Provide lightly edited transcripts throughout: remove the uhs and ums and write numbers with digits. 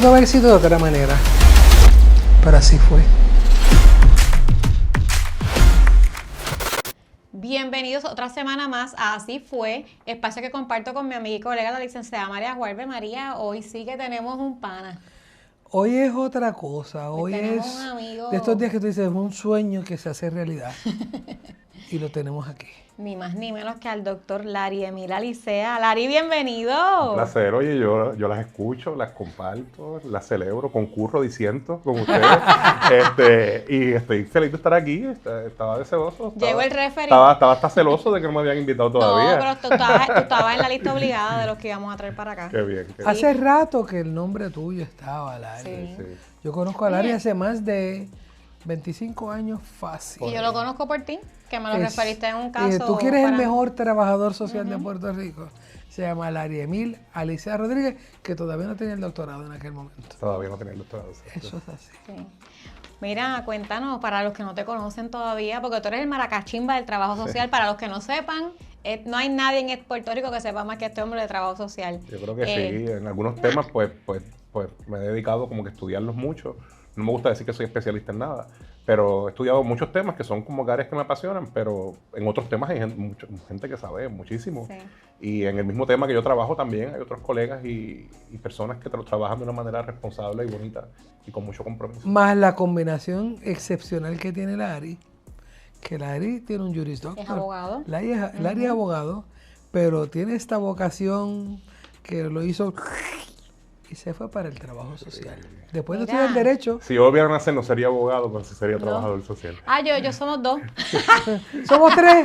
pudo haber sido de otra manera, pero así fue. Bienvenidos otra semana más a Así Fue, espacio que comparto con mi amiga y colega, la licenciada María Guarbe. María, hoy sí que tenemos un pana. Hoy es otra cosa, hoy tenemos es un amigo. de estos días que tú dices, es un sueño que se hace realidad. Y lo tenemos aquí. Ni más ni menos que al doctor Lari Emil Alicea. Lari, bienvenido. Un placer, oye, yo las escucho, las comparto, las celebro, concurro, disiento con ustedes. Y estoy feliz de estar aquí, estaba deseoso. Llegó el referee. Estaba hasta celoso de que no me habían invitado todavía. No, pero tú estabas en la lista obligada de los que íbamos a traer para acá. Qué bien. Qué Hace rato que el nombre tuyo estaba, Lari. Sí. Sí. Yo conozco a Lari hace más de 25 años fácil. Y yo lo conozco por ti, que me lo referiste en un caso. Tú quieres el para- mejor trabajador social de Puerto Rico. Se llama Lari Emil Alicea Rodríguez, que todavía no tenía el doctorado en aquel momento. Todavía no tenía el doctorado. Eso es así. Sí. Mira, cuéntanos, para los que no te conocen todavía, porque tú eres el maracachimba del trabajo social. Para los que no sepan, no hay nadie en Puerto Rico que sepa más que este hombre de trabajo social. Yo creo que sí, en algunos temas pues me he dedicado como que a estudiarlos mucho. No me gusta decir que soy especialista en nada, pero he estudiado muchos temas que son como áreas que me apasionan, pero en otros temas hay gente que sabe muchísimo. Sí. Y en el mismo tema que yo trabajo también hay otros colegas y personas que trabajan de una manera responsable y bonita y con mucho compromiso. Más la combinación excepcional que tiene Lari, que Lari tiene un Juris Doctor. Es abogado. Lari es abogado, pero tiene esta vocación que lo hizo y se fue para el trabajo social. Después de Mira. estudiar Derecho, Si yo volviera a nacer no sería abogado, pero sí sería trabajador social. Yo somos dos. somos tres.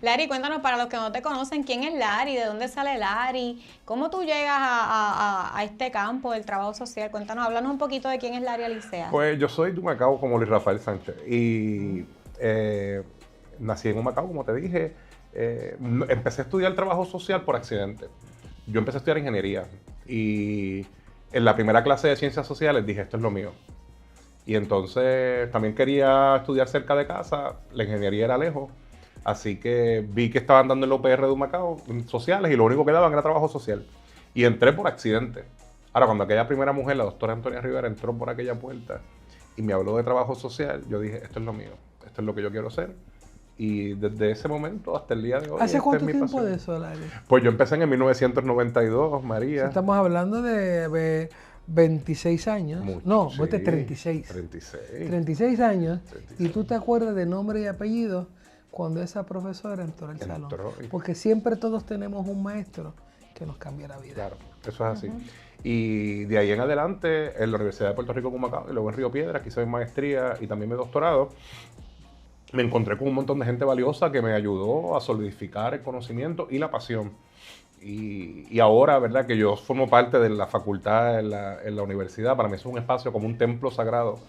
Lari, cuéntanos para los que no te conocen, ¿quién es Lari? ¿De dónde sale Lari? ¿Cómo tú llegas a este campo del trabajo social? Cuéntanos, háblanos un poquito de quién es Lari Alicea. Pues yo soy de Humacao como Luis Rafael Sánchez y nací en Humacao, como te dije. Empecé a estudiar trabajo social por accidente. Yo empecé a estudiar ingeniería y en la primera clase de ciencias sociales dije, esto es lo mío. Y entonces también quería estudiar cerca de casa, la ingeniería era lejos, así que vi que estaban dando en la UPR de Humacao sociales y lo único que daban era trabajo social. Y entré por accidente. Ahora, cuando aquella primera mujer, la doctora Antonia Rivera, entró por aquella puerta y me habló de trabajo social, yo dije, esto es lo mío, esto es lo que yo quiero hacer. Y desde ese momento hasta el día de hoy, ¿Hace esta es cuánto mi tiempo pasión. de eso, Lari? Pues yo empecé en el 1992, María. Estamos hablando de 26 años. Mucho, No, sí. vos de 36. 36. 36 años. 36. Y tú te acuerdas de nombre y apellido cuando esa profesora entró al salón. y- Porque siempre todos tenemos un maestro que nos cambia la vida. Claro, eso es así. Y de ahí en adelante, en la Universidad de Puerto Rico, Humacao, y luego en Río Piedras, aquí hice mi maestría y también mi doctorado, me encontré con un montón de gente valiosa que me ayudó a solidificar el conocimiento y la pasión. Y ahora, ¿verdad? Que yo formo parte de la facultad en la universidad, para mí es un espacio como un templo sagrado.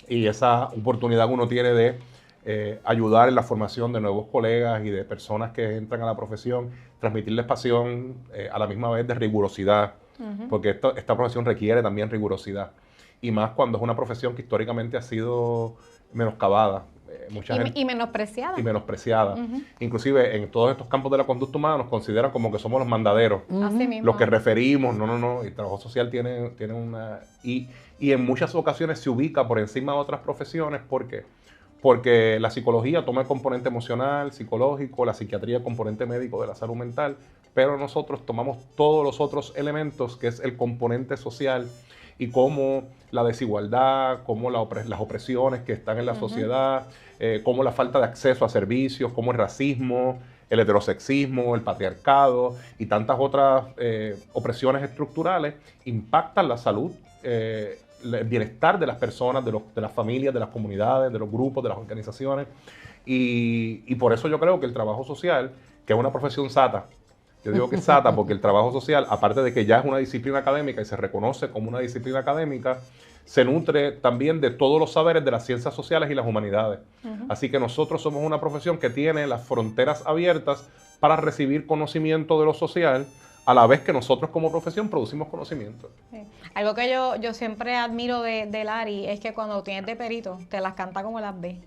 Y esa oportunidad que uno tiene de ayudar en la formación de nuevos colegas y de personas que entran a la profesión, transmitirles pasión, a la misma vez de rigurosidad, porque esta profesión requiere también rigurosidad. Y más cuando es una profesión que históricamente ha sido menoscabada. Mucha gente Y menospreciada. y menospreciada. Inclusive en todos estos campos de la conducta humana nos consideran como que somos los mandaderos, Así mismo. los que referimos. No. El trabajo social tiene una... Y en muchas ocasiones se ubica por encima de otras profesiones. ¿Por qué? Porque la psicología toma el componente emocional, psicológico, la psiquiatría el componente médico de la salud mental, pero nosotros tomamos todos los otros elementos, que es el componente social, y cómo la desigualdad, cómo las opresiones que están en la sociedad, cómo la falta de acceso a servicios, cómo el racismo, el heterosexismo, el patriarcado y tantas otras opresiones estructurales impactan la salud, el bienestar de las personas, de las familias, de las comunidades, de los grupos, de las organizaciones. Y por eso yo creo que el trabajo social, que es una profesión sata, yo digo que es sata porque el trabajo social, aparte de que ya es una disciplina académica y se reconoce como una disciplina académica, se nutre también de todos los saberes de las ciencias sociales y las humanidades. Así que nosotros somos una profesión que tiene las fronteras abiertas para recibir conocimiento de lo social, a la vez que nosotros como profesión producimos conocimiento. Sí. Algo que yo siempre admiro de Lari es que cuando tienes de perito, te las canta como las ves.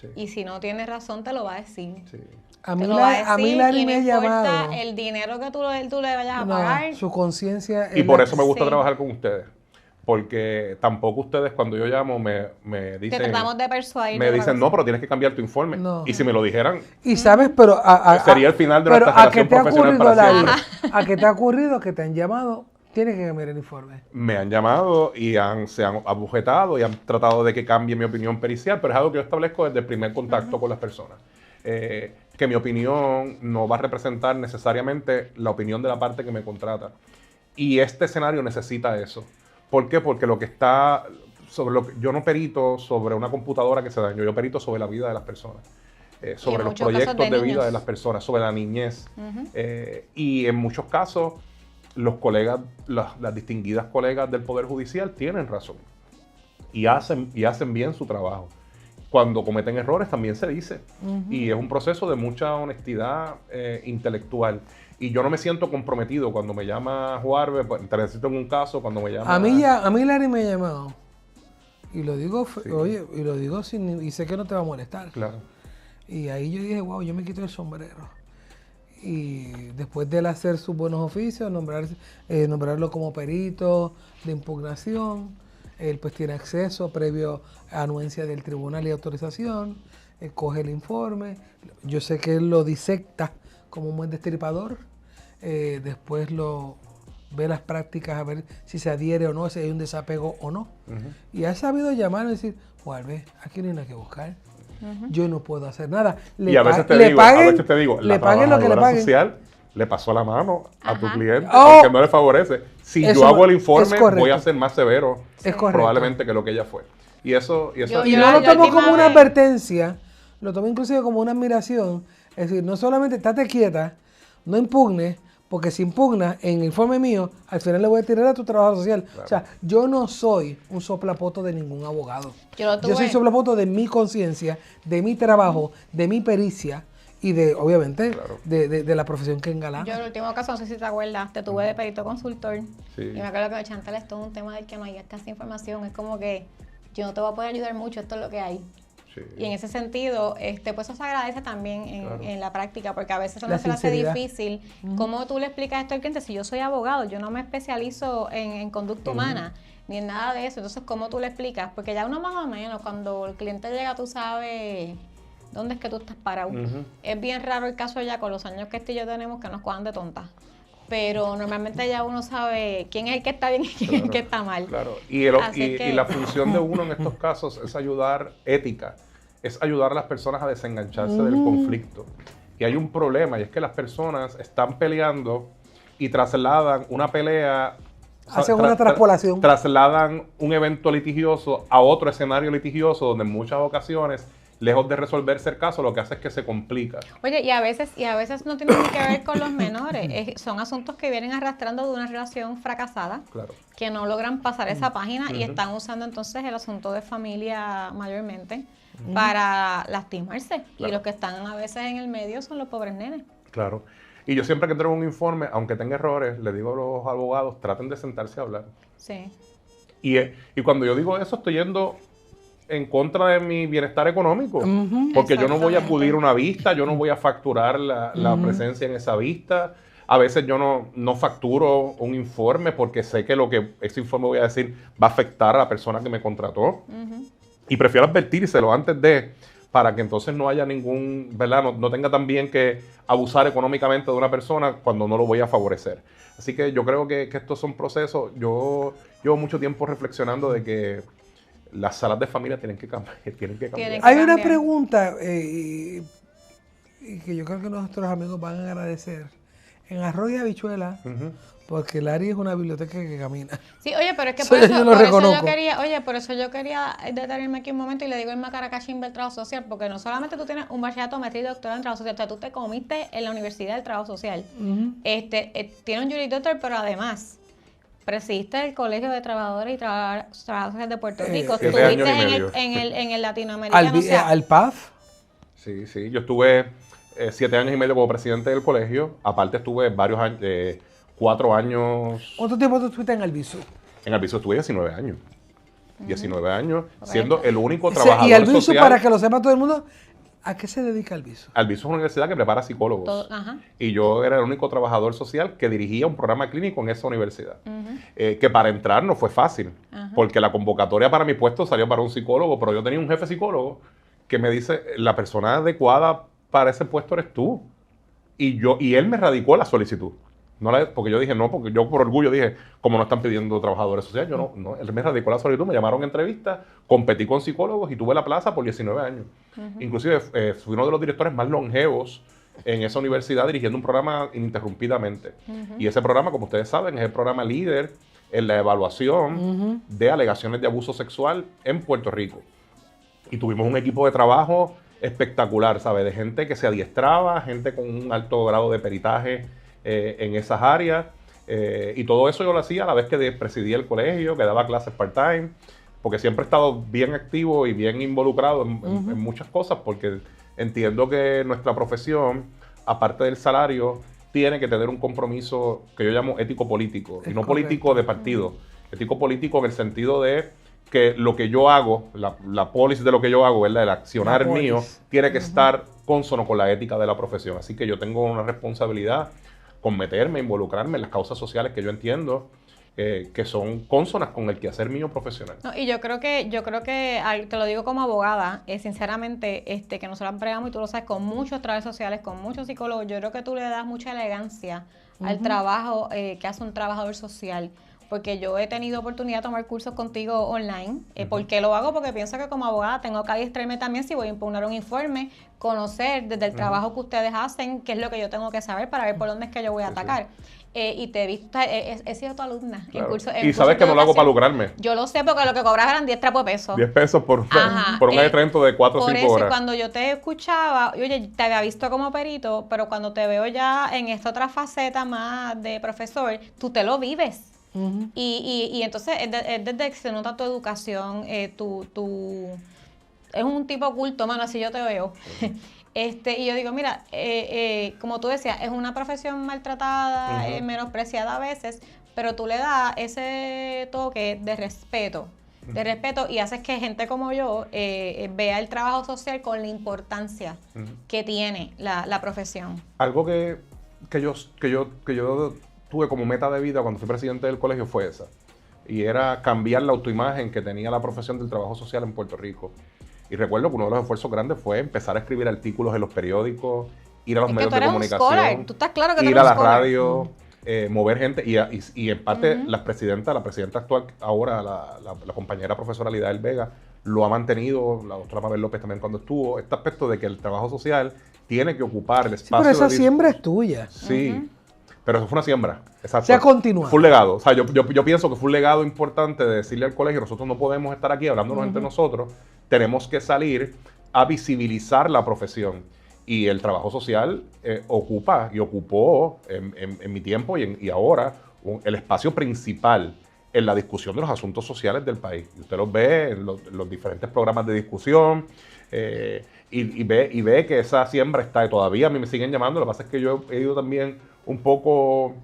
Sí. Y si no tienes razón, te lo va a decir. Sí. A Te mí, lo va a a mí decir Larry y no me ha importa llamado. el dinero que tú le vayas a No, pagar. su conciencia. Y es por la- eso me gusta Sí. trabajar con ustedes. Porque tampoco ustedes, cuando yo llamo, me Te dicen... tratamos de persuadir. Me de otra dicen, cosa. no, pero tienes que cambiar tu informe. No. Y si me lo dijeran, Y sabes, pero sería el final de pero nuestra ¿a qué relación te ha profesional ocurrido, para Larry? siempre. ¿A qué te ha ocurrido que te han llamado? Tienes que cambiar el informe. Me han llamado y se han abujetado y han tratado de que cambie mi opinión pericial, pero es algo que yo establezco desde el primer contacto con las personas. Que mi opinión no va a representar necesariamente la opinión de la parte que me contrata. Y este escenario necesita eso. ¿Por qué? Porque lo que está sobre lo que yo no perito sobre una computadora que se dañó, yo perito sobre la vida de las personas. Sobre los muchos casos proyectos de vida niños. de las personas, sobre la niñez. Y en muchos casos, los colegas, las distinguidas colegas del Poder Judicial tienen razón. Y hacen bien su trabajo. Cuando cometen errores también se dice. Y es un proceso de mucha honestidad intelectual. Y yo no me siento comprometido cuando me llama Juarbe, pues, te necesito en un caso, cuando me llama... A mí Larry me ha llamado. Y lo digo, oye, y lo digo y sé que no te va a molestar. Claro. Y ahí yo dije, wow, yo me quito el sombrero. Y después de él hacer sus buenos oficios, nombrarlo como perito de impugnación, él pues tiene acceso previo a anuencia del tribunal y autorización, coge el informe, yo sé que él lo disecta como un buen destripador, después lo ve las prácticas a ver si se adhiere o no, si hay un desapego o no. Y ha sabido llamar y decir, Juarbe, aquí no hay nada que buscar. Yo no puedo hacer nada. Y a veces te digo, le la paguen lo que le trabajadora paguen. social le pasó la mano a tu cliente Oh. porque no le favorece. Si Eso yo hago el es informe, correcto. voy a ser más severo Es correcto. probablemente que lo que ella fue. Y eso Y Yo no lo la tomo última como una vez- advertencia, lo tomo inclusive como una admiración. Es decir, no solamente estate quieta, no impugnes, porque si impugnas en el informe mío, al final le voy a tirar a tu trabajo social. O sea, yo no soy un soplapoto de ningún abogado. Yo lo soy tuve. soplapoto de mi conciencia, de mi trabajo, de mi pericia y de, obviamente, Claro. de la profesión que engalana. Yo en el último caso, no sé si te acuerdas, te tuve de perito consultor. Sí. Y me acuerdo que Chantal es todo un tema del que no hay casi información. Es como que yo no te voy a poder ayudar mucho, esto es lo que hay. Sí. Y en ese sentido, pues eso se agradece también Claro. en la práctica, porque a veces La no se le hace sinceridad. difícil. ¿Cómo tú le explicas esto al cliente? Si yo soy abogado, yo no me especializo en conducta humana, ni en nada de eso. Entonces, ¿cómo tú le explicas? Porque ya uno más o menos, cuando el cliente llega, tú sabes dónde es que tú estás parado. Es bien raro el caso ya con los años que y yo tenemos que nos cojan de tontas. Pero normalmente ya uno sabe quién es el que está bien y quién es el que está mal. Claro, Así y que- la función de uno en estos casos es ayudar, ética, es ayudar a las personas a desengancharse del conflicto. Y hay un problema, y es que las personas están peleando y trasladan una pelea... Hacen una traspolación. Trasladan un evento litigioso a otro escenario litigioso donde en muchas ocasiones, lejos de resolverse el caso, lo que hace es que se complica. Oye, y a veces no tiene ni que ver con los menores. Son asuntos que vienen arrastrando de una relación fracasada, Claro. que no logran pasar esa página y están usando entonces el asunto de familia mayormente para lastimarse. Claro. Y los que están a veces en el medio son los pobres nenes. Claro. Y yo siempre que entrego un informe, aunque tenga errores, le digo a los abogados, traten de sentarse a hablar. Sí. Y cuando yo digo eso, estoy yendo en contra de mi bienestar económico. Porque yo no voy a acudir a una vista, yo no voy a facturar la presencia en esa vista. A veces yo no facturo un informe porque sé que lo que ese informe voy a decir va a afectar a la persona que me contrató. Y prefiero advertírselo antes para que entonces no haya ningún, ¿verdad? No tenga también que abusar económicamente de una persona cuando no lo voy a favorecer. Así que yo creo que estos son procesos. Yo llevo mucho tiempo reflexionando de que las salas de familia tienen que cambiar. Tienen que Hay una cambiar. pregunta y que yo creo que nuestros amigos van a agradecer. En Arroz y Habichuela, porque Larry es una biblioteca que camina. Sí, oye, pero es que Eso por yo eso, lo por eso reconozco. yo quería detenerme aquí un momento y le digo el Macaracachín del trabajo social, porque no solamente tú tienes un bachillerato, maestría y doctorado en trabajo social, o sea, tú te comiste en la Universidad del Trabajo Social. Tienes un Juris Doctor, pero además presidiste el Colegio de Trabajadores y Trabajadores de Puerto Rico. 7 años y Estuviste medio. en el latinoamericano, o sea, Al PAF. Sí, sí. Yo estuve 7 años y medio como presidente del colegio. Aparte estuve varios años, 4 años. ¿Cuánto tiempo tú estuviste en Albizu? En Albizu estuve 19 años. 19 años, siendo el único Y trabajador Albizu, social. para que lo sepa todo el mundo, ¿A qué se dedica Alviso? Alviso es una universidad que prepara psicólogos. Ajá. Y yo era el único trabajador social que dirigía un programa clínico en esa universidad. Que para entrar no fue fácil, porque la convocatoria para mi puesto salió para un psicólogo, pero yo tenía un jefe psicólogo que me dice, la persona adecuada para ese puesto eres tú. Y él me radicó la solicitud. Porque yo dije, no, porque yo por orgullo dije, como no están pidiendo trabajadores sociales, yo no, él me radicó la solicitud, me llamaron a entrevista, competí con psicólogos y tuve la plaza por 19 años. Inclusive fui uno de los directores más longevos en esa universidad dirigiendo un programa ininterrumpidamente. Y ese programa, como ustedes saben, es el programa líder en la evaluación de alegaciones de abuso sexual en Puerto Rico. Y tuvimos un equipo de trabajo espectacular, ¿sabes? De gente que se adiestraba, gente con un alto grado de peritaje en esas áreas. Y todo eso yo lo hacía a la vez que presidía el colegio, que daba clases part-time, porque siempre he estado bien activo y bien involucrado en muchas cosas, porque entiendo que nuestra profesión, aparte del salario, tiene que tener un compromiso que yo llamo ético-político, y no político de partido, ético-político en el sentido de que lo que yo hago, la policy de lo que yo hago, ¿verdad? El accionar mío, tiene que estar cónsono con la ética de la profesión. Así que yo tengo una responsabilidad con meterme, involucrarme en las causas sociales que yo entiendo que son cónsonas con el quehacer mío profesional. No, y yo creo que te lo digo como abogada, sinceramente, que nosotros bregamos, y tú lo sabes, con muchos trabajadores sociales, con muchos psicólogos, yo creo que tú le das mucha elegancia al trabajo que hace un trabajador social. Porque yo he tenido oportunidad de tomar cursos contigo online. ¿Por qué lo hago? Porque pienso que como abogada tengo que adiestrarme también si voy a impugnar un informe, conocer desde el trabajo que ustedes hacen, qué es lo que yo tengo que saber para ver por dónde es que yo voy a atacar. Y te he visto, he sido tu alumna. Claro. En curso, y sabes que no lo hago para lucrarme. Yo lo sé porque lo que cobraba eran 10 trapos de pesos. 10 pesos por un evento de 4 o 5 horas. Por eso, cuando yo te escuchaba, oye, te había visto como perito, pero cuando te veo ya en esta otra faceta más de profesor, tú te lo vives. Y entonces es desde que se nota tu educación, es un tipo culto, mano, así yo te veo. Y yo digo, mira, como tú decías, es una profesión maltratada, menospreciada a veces, pero tú le das ese toque de respeto, y haces que gente como yo vea el trabajo social con la importancia que tiene la profesión. Algo que yo tuve como meta de vida cuando fui presidente del colegio fue esa. Y era cambiar la autoimagen que tenía la profesión del trabajo social en Puerto Rico. Y recuerdo que uno de los esfuerzos grandes fue empezar a escribir artículos en los periódicos, ir a los medios de comunicación, tú estás claro que ir a la radio, mover gente. Y en parte la presidenta actual, ahora la compañera profesora Lidael Vega, lo ha mantenido, la doctora Mabel López también cuando estuvo, este aspecto de que el trabajo social tiene que ocupar el espacio. Sí, pero esa siembra es tuya. Sí. Pero eso fue una siembra, exacto. Se ha continuado. Fue un legado. O sea, yo pienso que fue un legado importante de decirle al colegio, nosotros no podemos estar aquí hablándonos entre nosotros, tenemos que salir a visibilizar la profesión. Y el trabajo social ocupa y ocupó en mi tiempo y ahora el espacio principal en la discusión de los asuntos sociales del país. Y usted los ve en los diferentes programas de discusión y ve que esa siembra está, y todavía a mí me siguen llamando. Lo que pasa es que yo he ido también un poco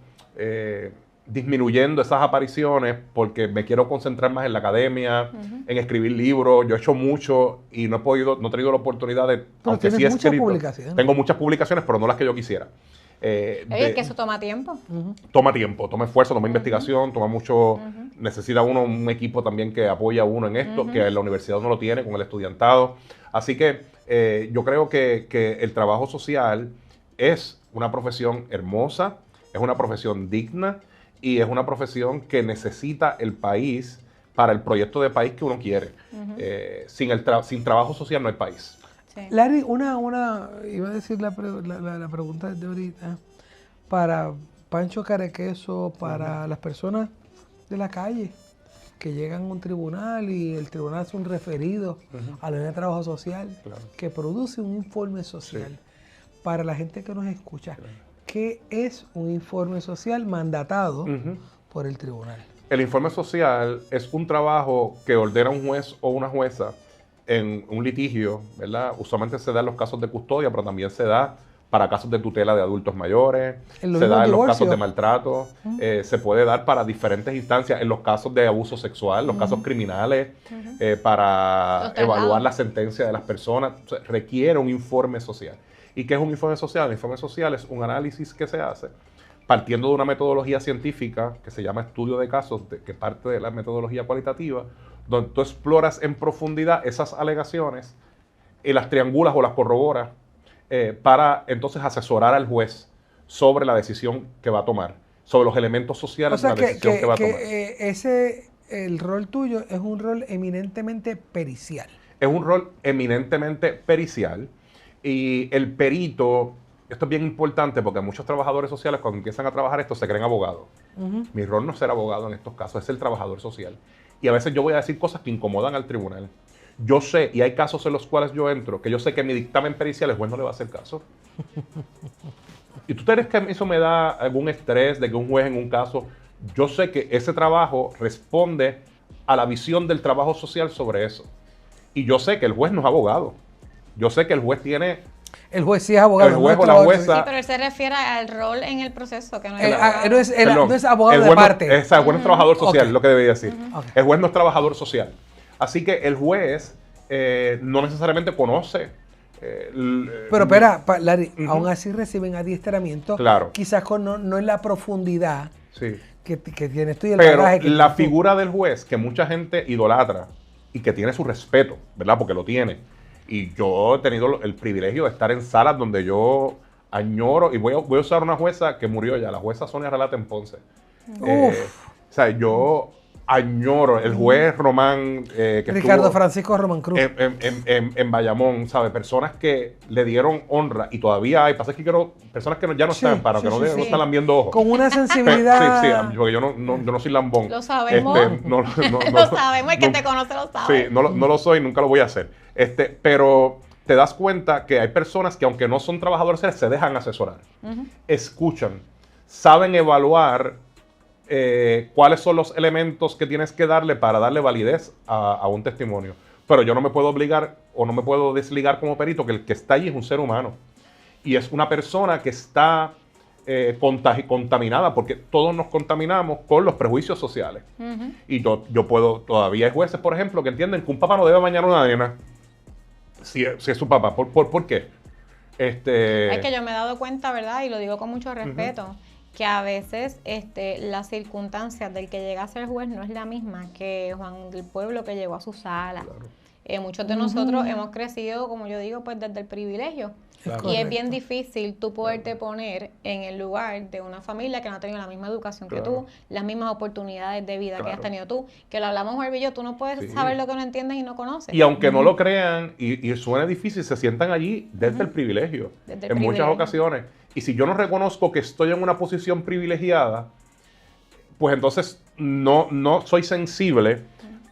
disminuyendo esas apariciones porque me quiero concentrar más en la academia, en escribir libros. Yo he hecho mucho y no he tenido la oportunidad de... Pero aunque sí he escrito, publicaciones. Tengo muchas publicaciones, pero no las que yo quisiera. Es que eso toma tiempo. Toma tiempo, toma esfuerzo, toma investigación, toma mucho... Necesita uno un equipo también que apoya a uno en esto, que en la universidad uno lo tiene con el estudiantado. Así que yo creo que el trabajo social es una profesión hermosa, es una profesión digna y es una profesión que necesita el país para el proyecto de país que uno quiere. Sin trabajo social no hay país. Sí. Larry, iba a decir la pregunta de ahorita, para Pancho Carequeso, para las personas de la calle que llegan a un tribunal y el tribunal hace un referido a la ley de trabajo social, que produce un informe social. Para la gente que nos escucha, ¿qué es un informe social mandatado por el tribunal? El informe social es un trabajo que ordena un juez o una jueza en un litigio, ¿verdad? Usualmente se da en los casos de custodia, pero también se da para casos de tutela de adultos mayores, En los se da mismos en los casos divorcios. de maltrato, se puede dar para diferentes instancias, en los casos de abuso sexual, los casos criminales, para Los traslados. evaluar la sentencia de las personas. O sea, requiere un informe social. ¿Y qué es un informe social? El informe social es un análisis que se hace partiendo de una metodología científica que se llama estudio de casos, que parte de la metodología cualitativa, donde tú exploras en profundidad esas alegaciones y las triangulas o las corroboras para entonces asesorar al juez sobre la decisión que va a tomar, sobre los elementos O sociales sea de la decisión que va a tomar. el rol tuyo es un rol eminentemente pericial. Es un rol eminentemente pericial y el perito, esto es bien importante porque muchos trabajadores sociales cuando empiezan a trabajar esto se creen abogados. Mi rol no es ser abogado en estos casos, es ser trabajador social. Y a veces yo voy a decir cosas que incomodan al tribunal. Yo sé, y hay casos en los cuales yo entro, que yo sé que mi dictamen pericial el juez no le va a hacer caso. ¿Y tú crees que eso me da algún estrés de que un juez en un caso, yo sé que ese trabajo responde a la visión del trabajo social sobre eso? Y yo sé que el juez no es abogado. Yo sé que el juez tiene... El juez sí es abogado. El juez no o es la trabajador jueza... Sí, pero él se refiere al rol en el proceso, que no es social. abogado. Perdón, no es abogado el de juez no- parte. el juez no es trabajador social, Ok. es lo que debería decir. Ok. El juez no es trabajador social. Así que el juez no necesariamente conoce... Pero espera, Larry, aún así reciben adiestramiento. Claro. Quizás no en la profundidad Sí. que tienes tú y el Pero bagaje que la tienes tú. figura del juez, que mucha gente idolatra y que tiene su respeto, ¿verdad? Porque lo tiene. Y yo he tenido el privilegio de estar en salas donde yo añoro, y voy a usar una jueza que murió ya, la jueza Sonia Relate en Ponce. O sea, yo añoro el juez Román que Ricardo estuvo Francisco Román Cruz. en Bayamón, ¿sabe? Personas que le dieron honra y todavía hay, pasa que quiero, personas que ya no Sí, están, para sí, que no, sí, no sí. están lambiendo ojos. Con una Sí, sensibilidad. sí, porque yo no soy lambón. Lo sabemos. No, Lo sabemos, el que te conoce lo sabe. Sí, no lo soy, nunca lo voy a hacer. Pero te das cuenta que hay personas que aunque no son trabajadores se dejan asesorar, escuchan, saben evaluar cuáles son los elementos que tienes que darle para darle validez a un testimonio. Pero yo no me puedo obligar o no me puedo desligar como perito que el que está allí es un ser humano. Y es una persona que está contaminada, porque todos nos contaminamos con los prejuicios sociales. Y yo puedo, todavía hay jueces, por ejemplo, que entienden que un papá no debe bañar a una nena si es su papá. ¿Por qué? Es que yo me he dado cuenta, ¿verdad? Y lo digo con mucho respeto, que a veces las circunstancias del que llega a ser juez no es la misma que Juan del Pueblo que llegó a su sala. Claro. Muchos de nosotros hemos crecido, como yo digo, pues desde el privilegio. Claro. Y es bien difícil tú poderte poner en el lugar de una familia que no ha tenido la misma educación que Claro. tú, las mismas oportunidades de vida que Claro. has tenido tú, que lo hablamos Jorge y yo, tú no puedes Sí. saber lo que no entiendes y no conoces. Y aunque no lo crean y suene difícil, se sientan allí desde el privilegio, Desde el en muchas privilegio. ocasiones. Y si yo no reconozco que estoy en una posición privilegiada, pues entonces no soy sensible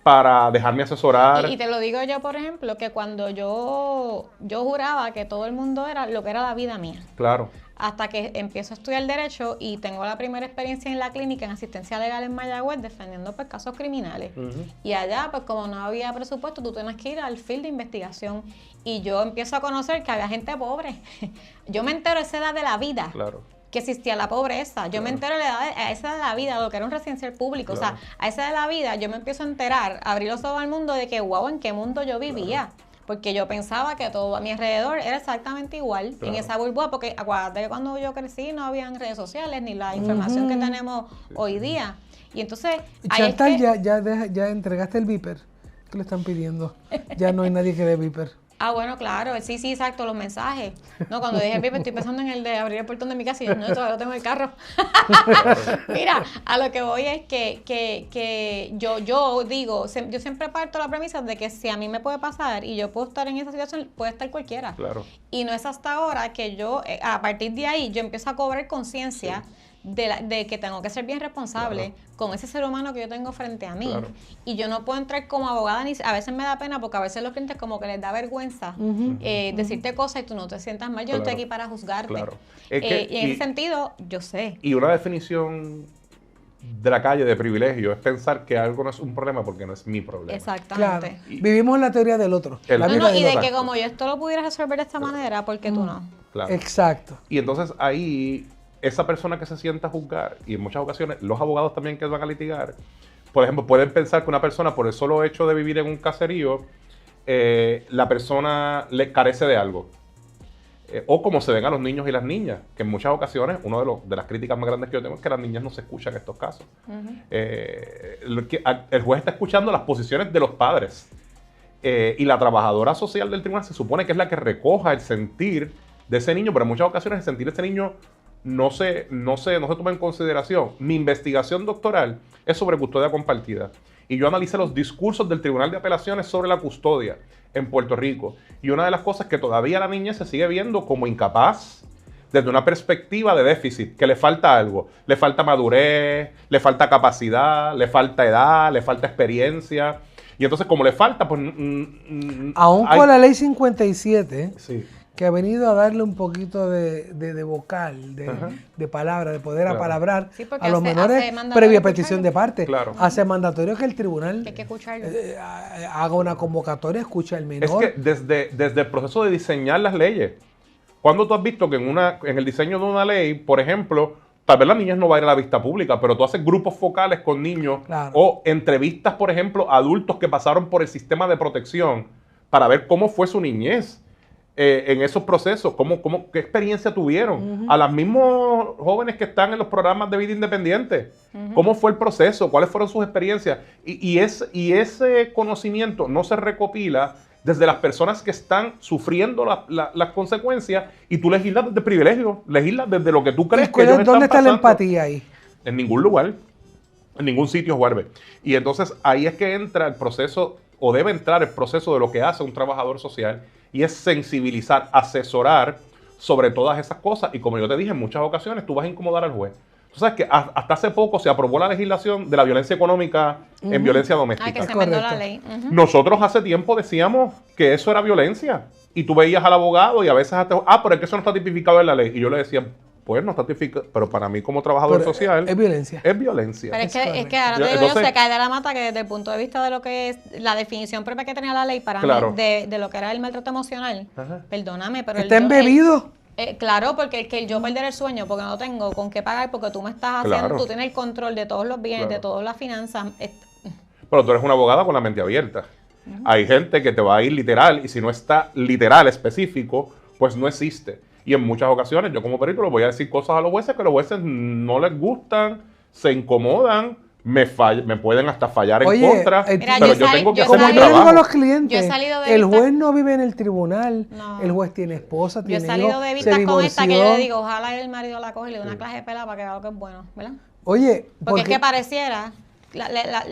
para dejarme asesorar. Y te lo digo yo, por ejemplo, que cuando yo juraba que todo el mundo era lo que era la vida mía. Claro. Hasta que empiezo a estudiar Derecho y tengo la primera experiencia en la clínica en asistencia legal en Mayagüez defendiendo pues casos criminales. Y allá, pues como no había presupuesto, tú tienes que ir al field de investigación. Y yo empiezo a conocer que había gente pobre. Yo me entero a esa edad de la vida. Claro. Que existía la pobreza. Yo me entero a esa de la vida, lo que era un residencial público. Claro. O sea, a esa de la vida yo me empiezo a enterar, a abrir los ojos al mundo de que, wow, ¿en qué mundo yo vivía? Porque yo pensaba que todo a mi alrededor era exactamente igual en esa burbuja. Porque acuérdate que cuando yo crecí no habían redes sociales ni la información que tenemos hoy día. Y entonces... ahí es Chantal, que- ya entregaste el Viper. ¿Qué le están pidiendo? Ya no hay nadie que dé Viper. Ah, bueno, claro, sí, exacto, los mensajes. No, cuando dije Pipe, estoy pensando en el de abrir el portón de mi casa y yo, no, todavía lo tengo en el carro. Mira, a lo que voy es que yo digo, yo siempre parto la premisa de que si a mí me puede pasar y yo puedo estar en esa situación, puede estar cualquiera. Claro. Y no es hasta ahora que yo, a partir de ahí, yo empiezo a cobrar conciencia de que tengo que ser bien responsable con ese ser humano que yo tengo frente a mí. Claro. Y yo no puedo entrar como abogada, ni a veces me da pena porque a veces los clientes como que les da vergüenza decirte cosas y tú no te sientas mal. Yo no estoy Claro. aquí para juzgarte. Claro. Es que- y en ese sentido, yo sé. Y una definición de la calle de privilegio es pensar que algo no es un problema porque no es mi problema. Claro. Exactamente. Vivimos la teoría del otro. El- La No, vida no, del y de otro. que como yo esto lo pudiera resolver de esta manera, ¿por qué tú no? Claro. Exacto. Y entonces ahí, esa persona que se sienta a juzgar, y en muchas ocasiones los abogados también que van a litigar, por ejemplo, pueden pensar que una persona, por el solo hecho de vivir en un caserío, la persona le carece de algo. O como se ven a los niños y las niñas, que en muchas ocasiones, una de las críticas más grandes que yo tengo es que las niñas no se escuchan en estos casos. El juez está escuchando las posiciones de los padres. Y la trabajadora social del tribunal se supone que es la que recoja el sentir de ese niño, pero en muchas ocasiones el sentir de ese niño no se toma en consideración. Mi investigación doctoral es sobre custodia compartida. Y yo analicé los discursos del Tribunal de Apelaciones sobre la custodia en Puerto Rico. Y una de las cosas que todavía la niña se sigue viendo como incapaz desde una perspectiva de déficit, que le falta algo. Le falta madurez, le falta capacidad, le falta edad, le falta experiencia. Y entonces como le falta, pues... Aún con la ley 57... Sí. que ha venido a darle un poquito de vocal, de palabra, de poder apalabrar Sí, porque a los menores mandatorio previa escucharlo. petición de parte. Claro. Hace mandatorio que el tribunal Hay que escucharlo. haga una convocatoria, escuche al Es menor. que desde el proceso de diseñar las leyes, ¿cuándo tú has visto que en el diseño de una ley, por ejemplo, tal vez las niñas no van a ir a la vista pública, pero tú haces grupos focales con niños Claro. o entrevistas, por ejemplo, a adultos que pasaron por el sistema de protección para ver cómo fue su niñez en esos procesos, qué experiencia tuvieron? A los mismos jóvenes que están en los programas de vida independiente, ¿cómo fue el proceso? ¿Cuáles fueron sus experiencias? Y ese conocimiento no se recopila desde las personas que están sufriendo las consecuencias y tú legislas desde privilegio, legislas desde lo que tú crees que ellos están ¿Dónde está la pasando. empatía ahí? En ningún lugar, en ningún sitio, Juarbe. Y entonces ahí es que entra el proceso, o debe entrar el proceso de lo que hace un trabajador social, y es sensibilizar, asesorar sobre todas esas cosas. Y como yo te dije, en muchas ocasiones tú vas a incomodar al juez. Tú sabes que hasta hace poco se aprobó la legislación de la violencia económica en violencia doméstica. Que se Correcto. enmendó la ley. Nosotros hace tiempo decíamos que eso era violencia. Y tú veías al abogado y a veces hasta, pero es que eso no está tipificado en la ley. Y yo le decía, pues no está tipificado, pero para mí como trabajador Pero social es violencia. es violencia. Pero es que correcto. ahora te digo Entonces- yo, se cae de la mata que desde el punto de vista de lo que es la definición propia que tenía la ley para Claro. mí de lo que era el maltrato emocional, Ajá. perdóname, pero ¿Está embebido? claro, porque el que yo perder el sueño porque no tengo con qué pagar, porque tú me estás haciendo, Claro. tú tienes el control de todos los bienes, Claro. de todas las finanzas. Pero tú eres una abogada con la mente abierta. Hay gente que te va a ir literal y si no está literal específico, pues no existe. Y en muchas ocasiones yo como perito le voy a decir cosas a los jueces que los jueces no les gustan, se incomodan, me pueden hasta fallar en Oye, contra, Mira, pero yo yo tengo que yo hacer Como mi yo le digo a trabajo. los clientes, Yo he salido de el vistas- juez no vive en el tribunal, No. el juez tiene esposa, Yo he tiene salido hijos, de se vistas con esta que yo divorció. le digo, ojalá el marido la coge y le dé una clase de pela para que vea lo que es bueno, ¿verdad? Oye, Porque es que pareciera,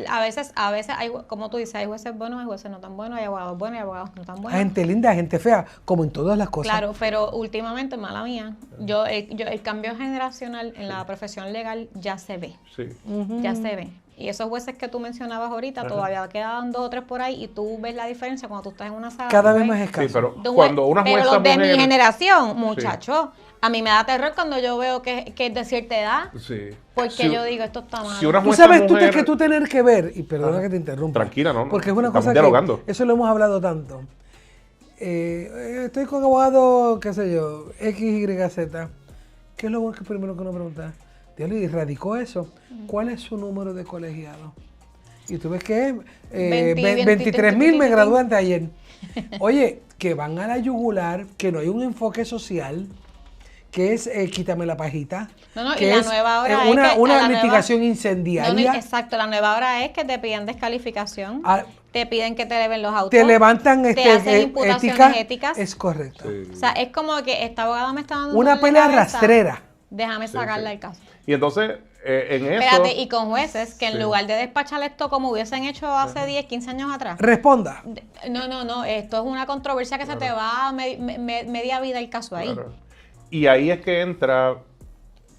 a veces hay, como tú dices, hay jueces buenos, hay jueces no tan buenos, hay abogados buenos, hay abogados no tan hay buenos. gente linda, hay gente fea, como en todas las cosas. Claro, pero últimamente, mala mía, el cambio generacional en la profesión legal ya se ve, Sí. ya se ve. Y esos jueces que tú mencionabas ahorita, todavía quedan 2 o 3 por ahí y tú ves la diferencia cuando tú estás en una sala. Cada tú vez ves más Sí, escaso. pero de un cuando una pero jueza los de mi mujer... generación, muchachos, a mí me da terror cuando yo veo que es de cierta edad, Sí. porque Si- yo digo, esto está mal. si una Tú jueza sabes mujer- que tú tener que ver, y perdona que te interrumpa. Tranquila, no, no, Porque es una estamos cosa dialogando. que, eso lo hemos hablado tanto. Estoy con abogado, qué sé yo, X, Y, Z. ¿Qué es lo primero que uno pregunta? Dios le radicó eso. ¿Cuál es su número de colegiado? Y tú ves que es 23,000 me gradué antes de ayer. Oye, que van a la yugular, que no hay un enfoque social, que es quítame la pajita. No, y que la es nueva hora es una que una a la nueva- litigación No, incendiaria. exacto, la nueva hora es que te piden descalificación, Ah, te piden que te eleven los autos, te levantan te hacen imputaciones éticas. Es correcto. Sí. O sea, es como que esta abogada me está dando Una dolor de pelea cabeza, rastrera. Déjame sacarle sí. el caso. Y entonces, en eso... Espérate, y con jueces que en Sí. lugar de despachar esto como hubiesen hecho hace 10, 15 años atrás. Responda. No, esto es una controversia que se te va media vida el caso ahí. Claro. Y ahí es que entra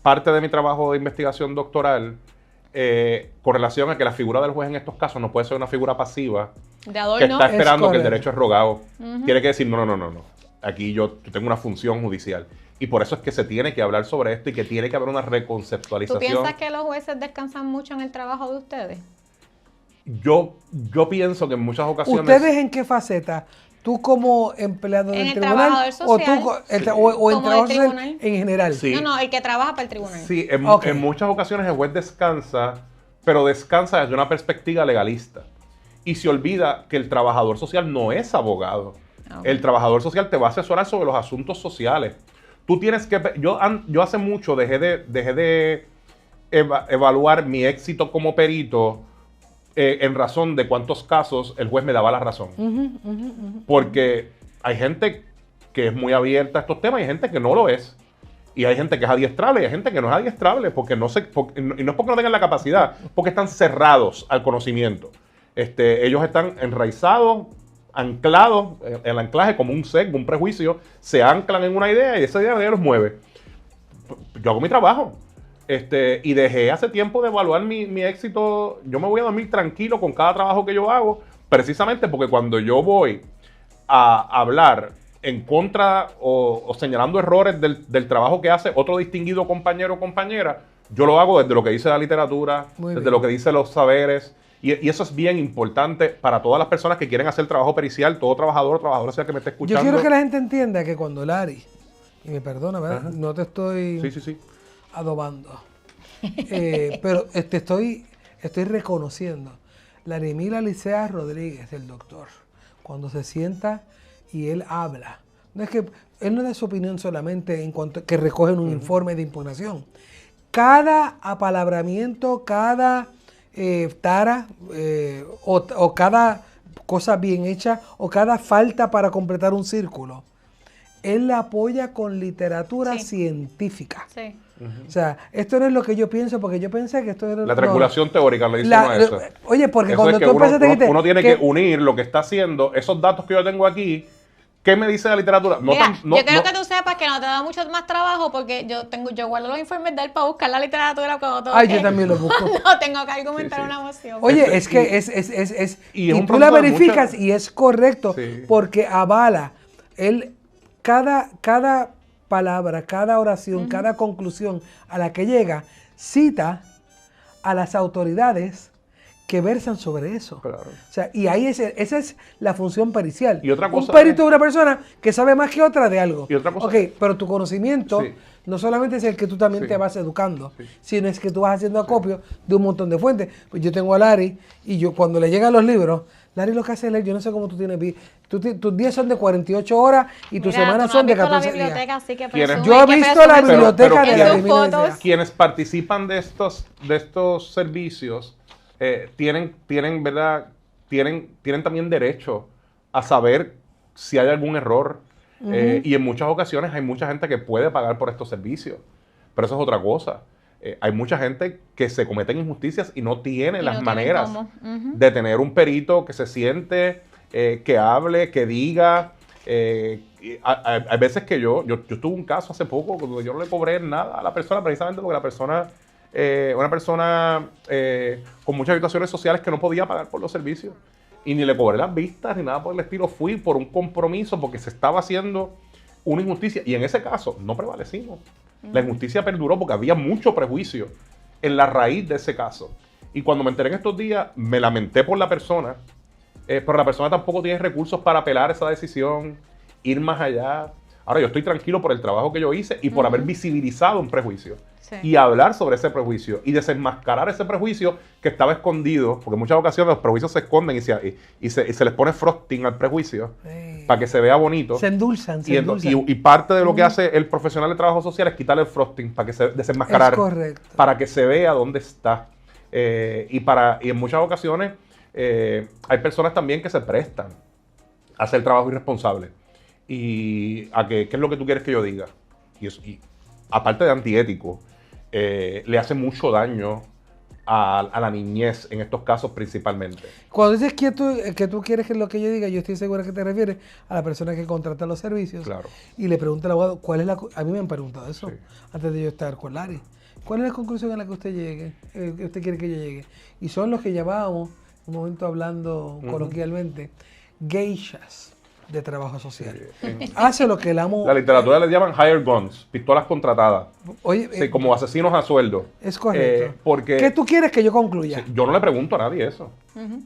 parte de mi trabajo de investigación doctoral con relación a que la figura del juez en estos casos no puede ser una figura pasiva De que adorno. está esperando que el correcto. derecho es rogado. Tiene que decir, no. Aquí yo tengo una función judicial. Y por eso es que se tiene que hablar sobre esto y que tiene que haber una ¿Tú reconceptualización. piensas que los jueces descansan mucho en el trabajo de ustedes? Yo pienso que en muchas ocasiones... ¿Ustedes en qué faceta? tú como empleado En del el tribunal trabajador o tú social, o en como trabajo del social tribunal. en general. Sí. No, el que trabaja para el tribunal. Sí, Ok. en muchas ocasiones el juez descansa, pero descansa desde una perspectiva legalista. Y se olvida que el trabajador social no es abogado. Ok. El trabajador social te va a asesorar sobre los asuntos sociales. Tú tienes que... Yo hace mucho dejé de evaluar mi éxito como perito en razón de cuántos casos el juez me daba la razón. Porque hay gente que es muy abierta a estos temas y hay gente que no lo es. Y hay gente que es adiestrable y hay gente que no es adiestrable y no es porque no tengan la capacidad, porque están cerrados al conocimiento. Ellos están enraizados, anclados, el anclaje como un sesgo, un prejuicio, se anclan en una idea y esa idea los mueve. Yo hago mi trabajo. Y dejé hace tiempo de evaluar mi éxito. Yo me voy a dormir tranquilo con cada trabajo que yo hago, precisamente porque cuando yo voy a hablar en contra o señalando errores del trabajo que hace otro distinguido compañero o compañera, yo lo hago desde lo que dice la literatura, desde lo que dice los saberes, y eso es bien importante para todas las personas que quieren hacer trabajo pericial, todo trabajador o trabajadora sea que me esté escuchando. Yo quiero que la gente entienda que cuando Larry, y me perdona, ¿verdad? Ajá. No te estoy Sí. adobando, pero estoy reconociendo. Larimila Licea Rodríguez, el doctor, cuando se sienta y él habla, no es que él no da su opinión solamente en cuanto que recogen un informe de impugnación. Cada apalabramiento, cada tara o cada cosa bien hecha o cada falta para completar un círculo, él la apoya con literatura científica. Sí. O sea, esto no es lo que yo pienso, porque yo pensé que esto era... La triangulación teórica le dice La- a eso. Oye, porque Eso cuando es que tú empezaste uno tiene que unir lo que está haciendo, esos datos que yo tengo aquí, ¿qué me dice la literatura? Mira, yo quiero que tú sepas que no te da mucho más trabajo porque yo guardo los informes de él para buscar la literatura cuando tengo Ay, que- yo también lo busco. No tengo que argumentar Sí, sí. una moción. Oye, es que y es un tú la proceso de verificas mucha- y es correcto, Sí. porque avala cada palabra, cada oración, cada conclusión a la que llega, cita a las autoridades que versan sobre eso. Claro. O sea, y ahí esa es la función pericial. Y otra cosa un perito es- es una persona que sabe más que otra de algo. Y otra cosa Ok, es- pero tu conocimiento Sí. no solamente es el que tú también Sí. te vas educando, Sí. sino es que tú vas haciendo acopio de un montón de fuentes. Pues yo tengo a Larry y yo cuando le llegan los libros, Larry lo que hace es leer, yo no sé cómo tú tienes, tus días son de 48 horas y tus Mira, semanas tú no has son de visto 14 la biblioteca, días. así que ¿Quieres? presume Yo he que visto presume la su- biblioteca pero de en la sus Divina fotos. Universidad. Quienes participan de estos servicios tienen, ¿verdad? Tienen también derecho a saber si hay algún error. Y en muchas ocasiones hay mucha gente que puede pagar por estos servicios. Pero eso es otra cosa. Hay mucha gente que se cometen injusticias y no tiene Y las no tienen maneras cómo. Ujú. de tener un perito que se siente, que hable, que diga. Hay veces que yo tuve un caso hace poco donde yo no le cobré nada a la persona precisamente porque la persona, una persona con muchas situaciones sociales que no podía pagar por los servicios. Y ni le cobré las vistas ni nada por el estilo. Fui por un compromiso porque se estaba haciendo una injusticia. Y en ese caso no prevalecimos. La injusticia perduró porque había mucho prejuicio en la raíz de ese caso. Y cuando me enteré en estos días, me lamenté por la persona, pero la persona tampoco tiene recursos para apelar esa decisión, ir más allá. Ahora, yo estoy tranquilo por el trabajo que yo hice y por haber visibilizado un prejuicio. Sí. Y hablar sobre ese prejuicio y desenmascarar ese prejuicio que estaba escondido, porque en muchas ocasiones los prejuicios se esconden y se les pone frosting al prejuicio Sí. para que se vea bonito. Se endulzan, se Y, endulzan. y parte de lo que hace el profesional de trabajo social es quitarle el frosting para que se desenmascarar. Es correcto. Para que se vea dónde está. Y en muchas ocasiones hay personas también que se prestan a hacer trabajo irresponsable. Y a que, ¿qué es lo que tú quieres que yo diga? Y aparte de antiético, le hace mucho daño a la niñez en estos casos principalmente. Cuando dices que tú quieres que lo que yo diga, yo estoy segura que te refieres a la persona que contrata los servicios. Claro. Y le pregunta al abogado, ¿cuál es a mí me han preguntado eso Sí. antes de yo estar con Larry. ¿Cuál es la conclusión a la que usted llegue? Que usted quiere que yo llegue. Y son los que llamábamos, un momento hablando coloquialmente, geishas de trabajo social. Hace lo que el amo... La literatura le llaman hire guns, pistolas contratadas. Oye, Sí, como asesinos a sueldo. es correcto. Porque ¿Qué tú quieres que yo concluya? yo no le pregunto a nadie eso.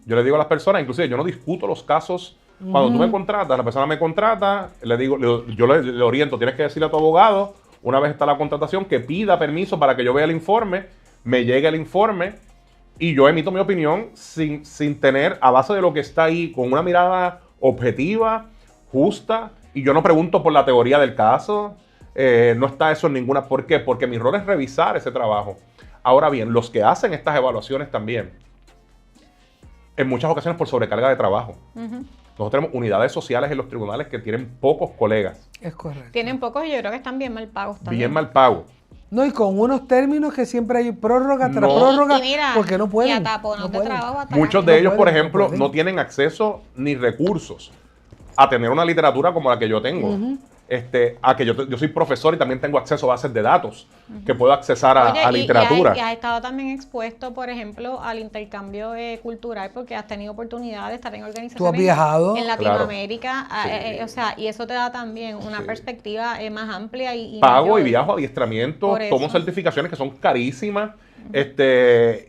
Yo le digo a las personas, inclusive yo no discuto los casos Cuando tú me contratas, la persona me contrata, le digo, yo le oriento, tienes que decirle a tu abogado, una vez está la contratación, que pida permiso para que yo vea el informe, me llegue el informe y yo emito mi opinión sin tener, a base de lo que está ahí, con una mirada objetiva, justa, y yo no pregunto por la teoría del caso, no está eso en ninguna. ¿Por qué? Porque mi rol es revisar ese trabajo. Ahora bien, los que hacen estas evaluaciones también, en muchas ocasiones por sobrecarga de trabajo. Nosotros tenemos unidades sociales en los tribunales que tienen pocos colegas. Es correcto. Tienen pocos y yo creo que están bien mal pagos también. Bien mal pagos. No, y con unos términos que siempre hay prórroga tras No. prórroga, Y mira, porque no pueden. y a tapones no de pueden. trabajo hasta Muchos acá. de ellos, por pueden, ejemplo, pueden. no tienen acceso ni recursos a tener una literatura como la que yo tengo. A que yo soy profesor y también tengo acceso a bases de datos que puedo accesar a Oye, literatura. y has estado también expuesto, por ejemplo, al intercambio cultural porque has tenido oportunidad de estar en organizaciones Tú has viajado. en Latinoamérica, Sí. o sea, y eso te da también una Sí. perspectiva más amplia y Pago mayor. y viajo a adiestramiento, Por tomo eso. certificaciones que son carísimas.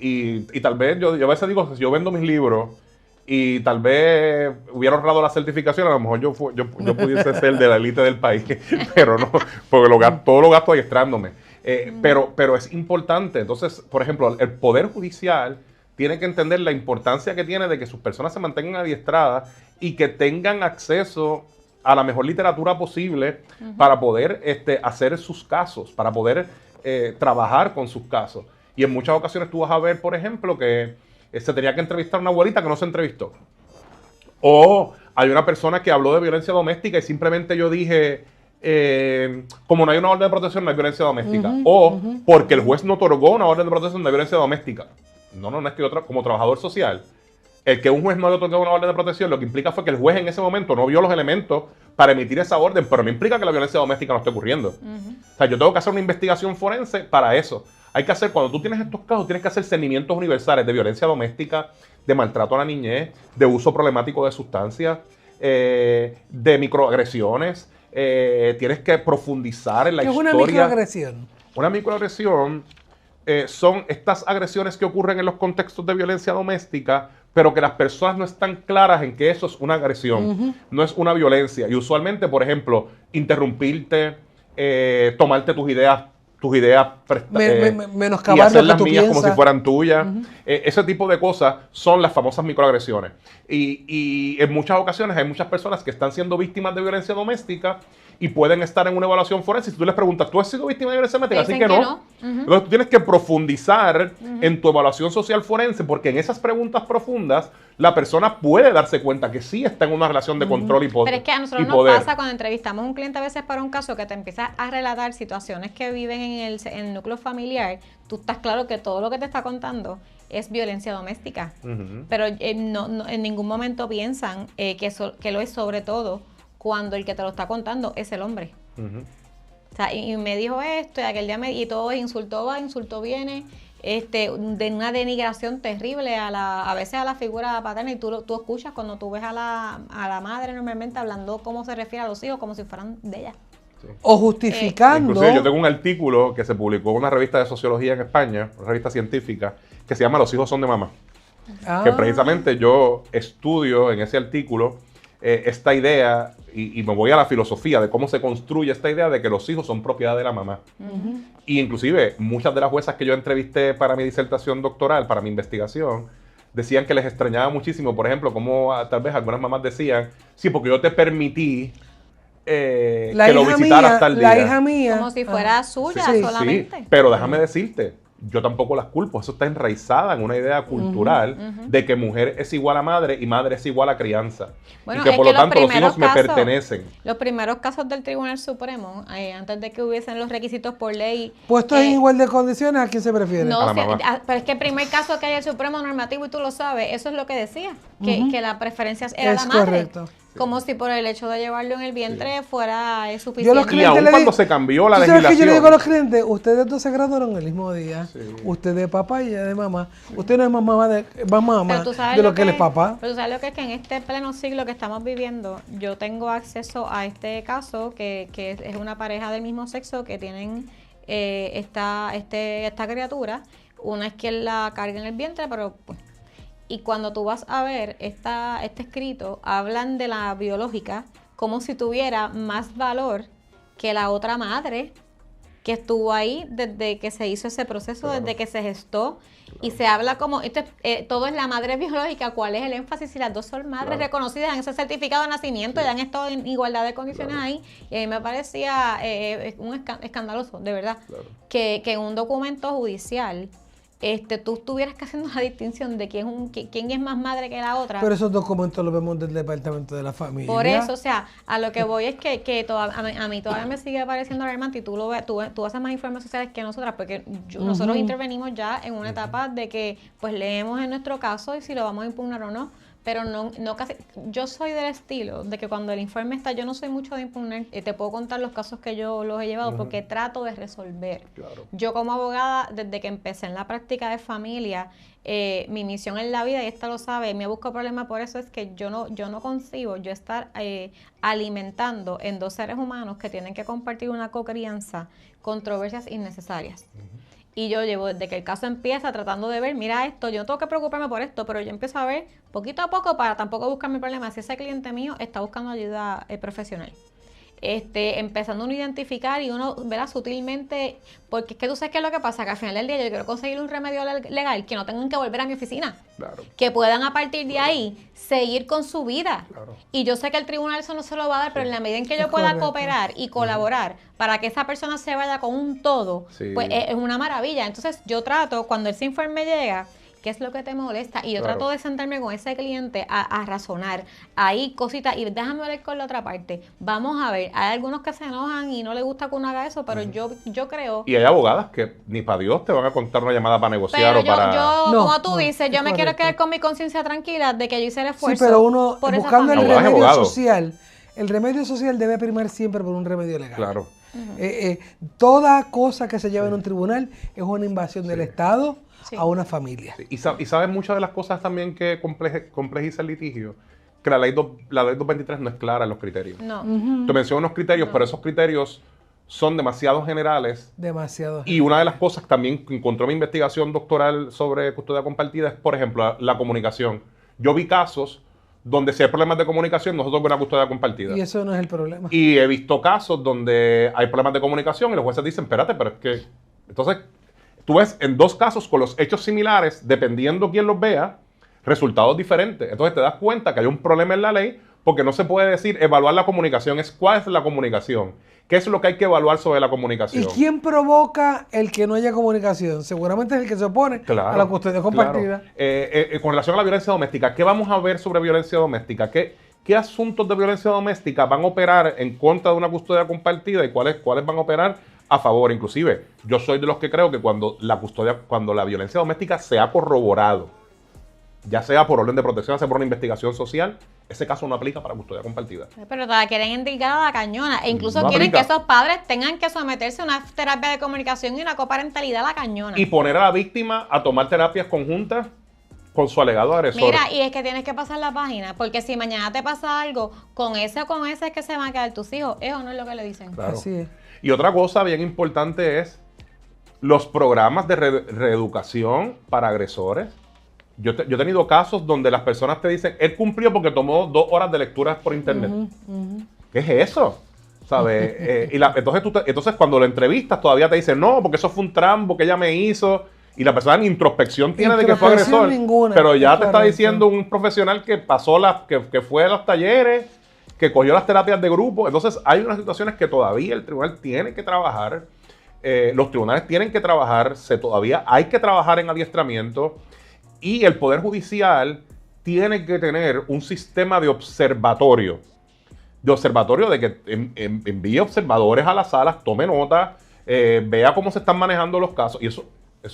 Y tal vez yo a veces digo, si yo vendo mis libros y tal vez hubiera ahorrado la certificación, a lo mejor yo pudiese ser de la élite del país, pero no, porque todo lo gasto adiestrándome. Pero es importante. Entonces, por ejemplo, el Poder Judicial tiene que entender la importancia que tiene de que sus personas se mantengan adiestradas y que tengan acceso a la mejor literatura posible para poder hacer sus casos, para poder trabajar con sus casos. Y en muchas ocasiones tú vas a ver, por ejemplo, que se tenía que entrevistar a una abuelita que no se entrevistó. O hay una persona que habló de violencia doméstica y simplemente yo dije, como no hay una orden de protección, no hay violencia doméstica. Porque el juez no otorgó una orden de protección de violencia doméstica. No es que yo como trabajador social, el que un juez no le otorgó una orden de protección, lo que implica fue que el juez en ese momento no vio los elementos para emitir esa orden, pero no implica que la violencia doméstica no esté ocurriendo. O sea, yo tengo que hacer una investigación forense para eso. Hay que hacer, cuando tú tienes estos casos, tienes que hacer cernimientos universales de violencia doméstica, de maltrato a la niñez, de uso problemático de sustancias, de microagresiones. Tienes que profundizar en la ¿Qué es historia. una microagresión? Una microagresión son estas agresiones que ocurren en los contextos de violencia doméstica, pero que las personas no están claras en que eso es una agresión, no es una violencia. Y usualmente, por ejemplo, interrumpirte, tomarte tus ideas y Menoscabar hacer lo que las tú mías como piensas. si fueran tuyas. Ese tipo de cosas son las famosas microagresiones. Y en muchas ocasiones hay muchas personas que están siendo víctimas de violencia doméstica y pueden estar en una evaluación forense. Si tú les preguntas, ¿tú has sido víctima de violencia doméstica? Así Dicen que que no. no. Entonces tú tienes que profundizar en tu evaluación social forense, porque en esas preguntas profundas la persona puede darse cuenta que sí está en una relación de control y poder. Pero es que a nosotros nos pasa cuando entrevistamos a un cliente a veces para un caso que te empiezas a relatar situaciones que viven en el núcleo familiar. Tú estás claro que todo lo que te está contando es violencia doméstica. Pero no, en ningún momento piensan que lo es, sobre todo cuando el que te lo está contando es el hombre. O sea, y me dijo esto, y aquel día y todo insultó va, insultó viene, de una denigración terrible a veces a la figura paterna, y tú escuchas cuando tú ves a la madre normalmente hablando cómo se refiere a los hijos, como si fueran de ella. Sí. O justificando. Inclusive yo tengo un artículo que se publicó en una revista de sociología en España, una revista científica, que se llama Los hijos son de mamá. Que precisamente yo estudio en ese artículo esta idea y me voy a la filosofía de cómo se construye esta idea de que los hijos son propiedad de la mamá. Y inclusive muchas de las juezas que yo entrevisté para mi disertación doctoral, para mi investigación, decían que les extrañaba muchísimo, por ejemplo, tal vez algunas mamás decían, sí, porque yo te permití que lo visitaras tal día. La hija mía. Como si fuera suya solamente. Sí, pero déjame decirte, yo tampoco las culpo. Eso está enraizada en una idea cultural de que mujer es igual a madre y madre es igual a crianza. Bueno, y que por lo tanto los hijos me casos, pertenecen. Los primeros casos del Tribunal Supremo, antes de que hubiesen los requisitos por ley. Puestos en igual de condiciones, ¿a quién se prefiere? No, A la mamá. pero es que el primer caso que hay el Supremo normativo, y tú lo sabes, eso es lo que decía, que la preferencia era Es la madre. correcto. Como si por el hecho de llevarlo en el vientre fuera suficiente. Yo los Y clientes aún le cuando digo- se cambió la ¿Tú sabes que yo le digo a legislación. los clientes? Ustedes dos se graduaron el mismo día. Sí. Usted de papá y ella de mamá. Usted no es más mamá Pero tú sabes de lo que él es papá. Pero tú sabes lo que es que en este pleno siglo que estamos viviendo, yo tengo acceso a este caso, que es una pareja del mismo sexo que tienen esta criatura. Una es quien la carga en el vientre, pero pues, Y cuando tú vas a ver este escrito, hablan de la biológica como si tuviera más valor que la otra madre que estuvo ahí desde que se hizo ese proceso, desde que se gestó. Y se habla como, todo es la madre biológica, ¿cuál es el énfasis? Si las dos son madres reconocidas en ese certificado de nacimiento, ya han estado en igualdad de condiciones ahí, y a mí me parecía escandaloso, de verdad, que en un documento judicial tú estuvieras que haciendo la distinción de quién es más madre que la otra. Pero esos documentos los vemos del Departamento de la Familia. Por eso, o sea, a lo que voy es que a mí todavía me sigue pareciendo alarmante, y tú haces más informes sociales que nosotras, porque nosotros intervenimos ya en una etapa de que pues leemos en nuestro caso y si lo vamos a impugnar o no. Pero no casi. Yo soy del estilo de que cuando el informe está, yo no soy mucho de impugnar. Te puedo contar los casos que yo los he llevado porque trato de resolver. Claro. Yo como abogada, desde que empecé en la práctica de familia, mi misión en la vida, y esta lo sabe, me busco problemas por eso, es que yo no concibo yo estar alimentando en dos seres humanos que tienen que compartir una cocrianza controversias innecesarias. Y yo llevo desde que el caso empieza tratando de ver, mira esto, yo no tengo que preocuparme por esto, pero yo empiezo a ver poquito a poco para tampoco buscar mi problema. Si ese cliente mío está buscando ayuda profesional, empezando uno a identificar y uno, ¿verdad? Sutilmente, porque es que tú sabes qué es lo que pasa, que al final del día yo quiero conseguir un remedio legal que no tengan que volver a mi oficina, que puedan a partir de ahí seguir con su vida. Y yo sé que el tribunal eso no se lo va a dar, pero en la medida en que yo pueda cooperar y colaborar para que esa persona se vaya con un todo, pues es una maravilla. Entonces yo trato, cuando ese informe llega, ¿qué es lo que te molesta? Y yo trato de sentarme con ese cliente a razonar. Ahí cositas, y déjame ver con la otra parte. Vamos a ver, hay algunos que se enojan y no les gusta que uno haga eso, pero yo creo... Y hay abogadas que ni para Dios te van a contar una llamada para negociar pero o para... como tú dices, yo me quiero quedar con mi conciencia tranquila de que yo hice el esfuerzo. Sí, pero uno, por buscando el familia. remedio social, el remedio social debe primar siempre por un remedio legal. Claro. Toda cosa que se lleva en un tribunal es una invasión del Estado a una familia. Sí. Y sabes muchas de las cosas también que complejiza el litigio, que la ley 223 no es clara en los criterios. No. Te menciono unos criterios, pero esos criterios son demasiado generales. Demasiado. Y una de las cosas también que encontró mi investigación doctoral sobre custodia compartida es, por ejemplo, la comunicación. Yo vi casos donde si hay problemas de comunicación, nosotros vemos una custodia compartida. Y eso no es el problema. Y he visto casos donde hay problemas de comunicación y los jueces dicen, espérate, pero es que... Entonces, tú ves en dos casos con los hechos similares, dependiendo quién los vea, resultados diferentes. Entonces te das cuenta que hay un problema en la ley porque no se puede decir evaluar la comunicación. Es cuál es la comunicación. ¿Qué es lo que hay que evaluar sobre la comunicación? ¿Y quién provoca el que no haya comunicación? Seguramente es el que se opone a la custodia compartida. Con relación a la violencia doméstica, ¿qué vamos a ver sobre violencia doméstica? ¿Qué asuntos de violencia doméstica van a operar en contra de una custodia compartida y cuáles van a operar a favor? Inclusive, yo soy de los que creo que cuando la violencia doméstica se ha corroborado, ya sea por orden de protección, sea por una investigación social, ese caso no aplica para custodia compartida. Pero te la quieren endilgar a la cañona. E incluso No quieren aplica. que esos padres tengan que someterse a una terapia de comunicación y una coparentalidad a la cañona. Y poner a la víctima a tomar terapias conjuntas con su alegado agresor. Mira, y es que tienes que pasar la página, porque si mañana te pasa algo, con ese es que se van a quedar tus hijos. Eso no es lo que le dicen. Claro. Así es. Y otra cosa bien importante es los programas de reeducación para agresores. Yo he tenido casos donde las personas te dicen, él cumplió porque tomó 2 horas de lecturas por internet. ¿Qué es eso? ¿Sabes? Entonces cuando lo entrevistas todavía te dicen, no, porque eso fue un trambo que ella me hizo. Y la persona en introspección tiene de que fue agresor. Ninguna, pero ya te está correcto. diciendo un profesional que pasó que fue a los talleres, que cogió las terapias de grupo. Entonces hay unas situaciones que todavía el tribunal tiene que trabajar. Los tribunales tienen que trabajar. Todavía hay que trabajar en adiestramiento. Y el Poder Judicial tiene que tener un sistema de observatorio. De que envíe observadores a las salas, tome nota, vea cómo se están manejando los casos. Y eso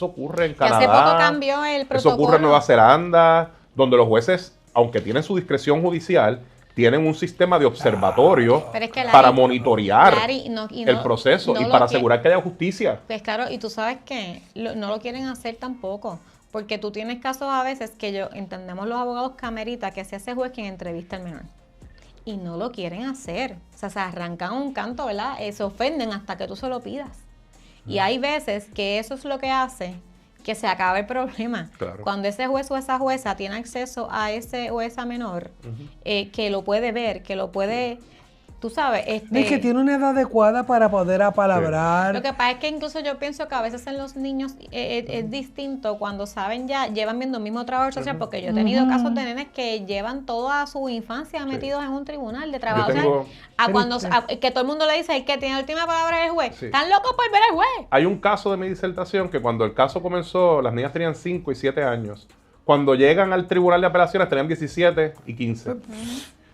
ocurre en Canadá. Hace poco cambió el protocolo. Eso ocurre en Nueva Zelanda, donde los jueces, aunque tienen su discreción judicial, tienen un sistema de observatorio para monitorear el proceso y para asegurar que haya justicia. Pues claro, y tú sabes que no lo quieren hacer tampoco. Porque tú tienes casos a veces que entendemos los abogados cameritas que se hace juez quien entrevista al menor. Y no lo quieren hacer. O sea, se arrancan un canto, ¿verdad? Se ofenden hasta que tú se lo pidas. Y hay veces que eso es lo que hace que se acabe el problema. Claro. Cuando ese juez o esa jueza tiene acceso a ese o esa menor, que lo puede ver, que lo puede, tú sabes, Es que tiene una edad adecuada para poder apalabrar. Lo que pasa es que incluso yo pienso que a veces en los niños es distinto cuando saben ya, llevan viendo el mismo trabajo social, porque yo he tenido casos de nenes que llevan toda su infancia metidos en un tribunal de trabajo social, que todo el mundo le dice el que tiene la última palabra es el juez. Sí. Están locos por ver al juez. Hay un caso de mi disertación que cuando el caso comenzó, las niñas tenían 5 y 7 años. Cuando llegan al tribunal de apelaciones tenían 17 y 15.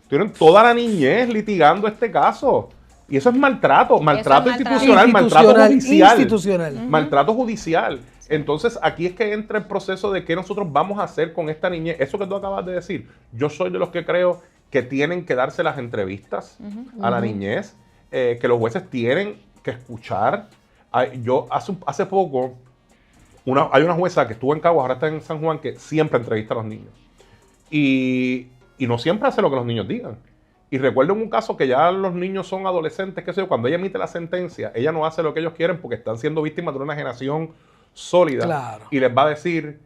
Tuvieron toda la niñez litigando este caso. Y eso es maltrato institucional, institucional. maltrato judicial. Entonces, aquí es que entra el proceso de qué nosotros vamos a hacer con esta niñez. Eso que tú acabas de decir, yo soy de los que creo que tienen que darse las entrevistas a la niñez, que los jueces tienen que escuchar. Yo hace poco, hay una jueza que estuvo en Caguas, ahora está en San Juan, que siempre entrevista a los niños. Y no siempre hace lo que los niños digan. Y recuerdo en un caso que ya los niños son adolescentes, qué sé yo, cuando ella emite la sentencia, ella no hace lo que ellos quieren porque están siendo víctimas de una generación sólida. Claro. Y les va a decir,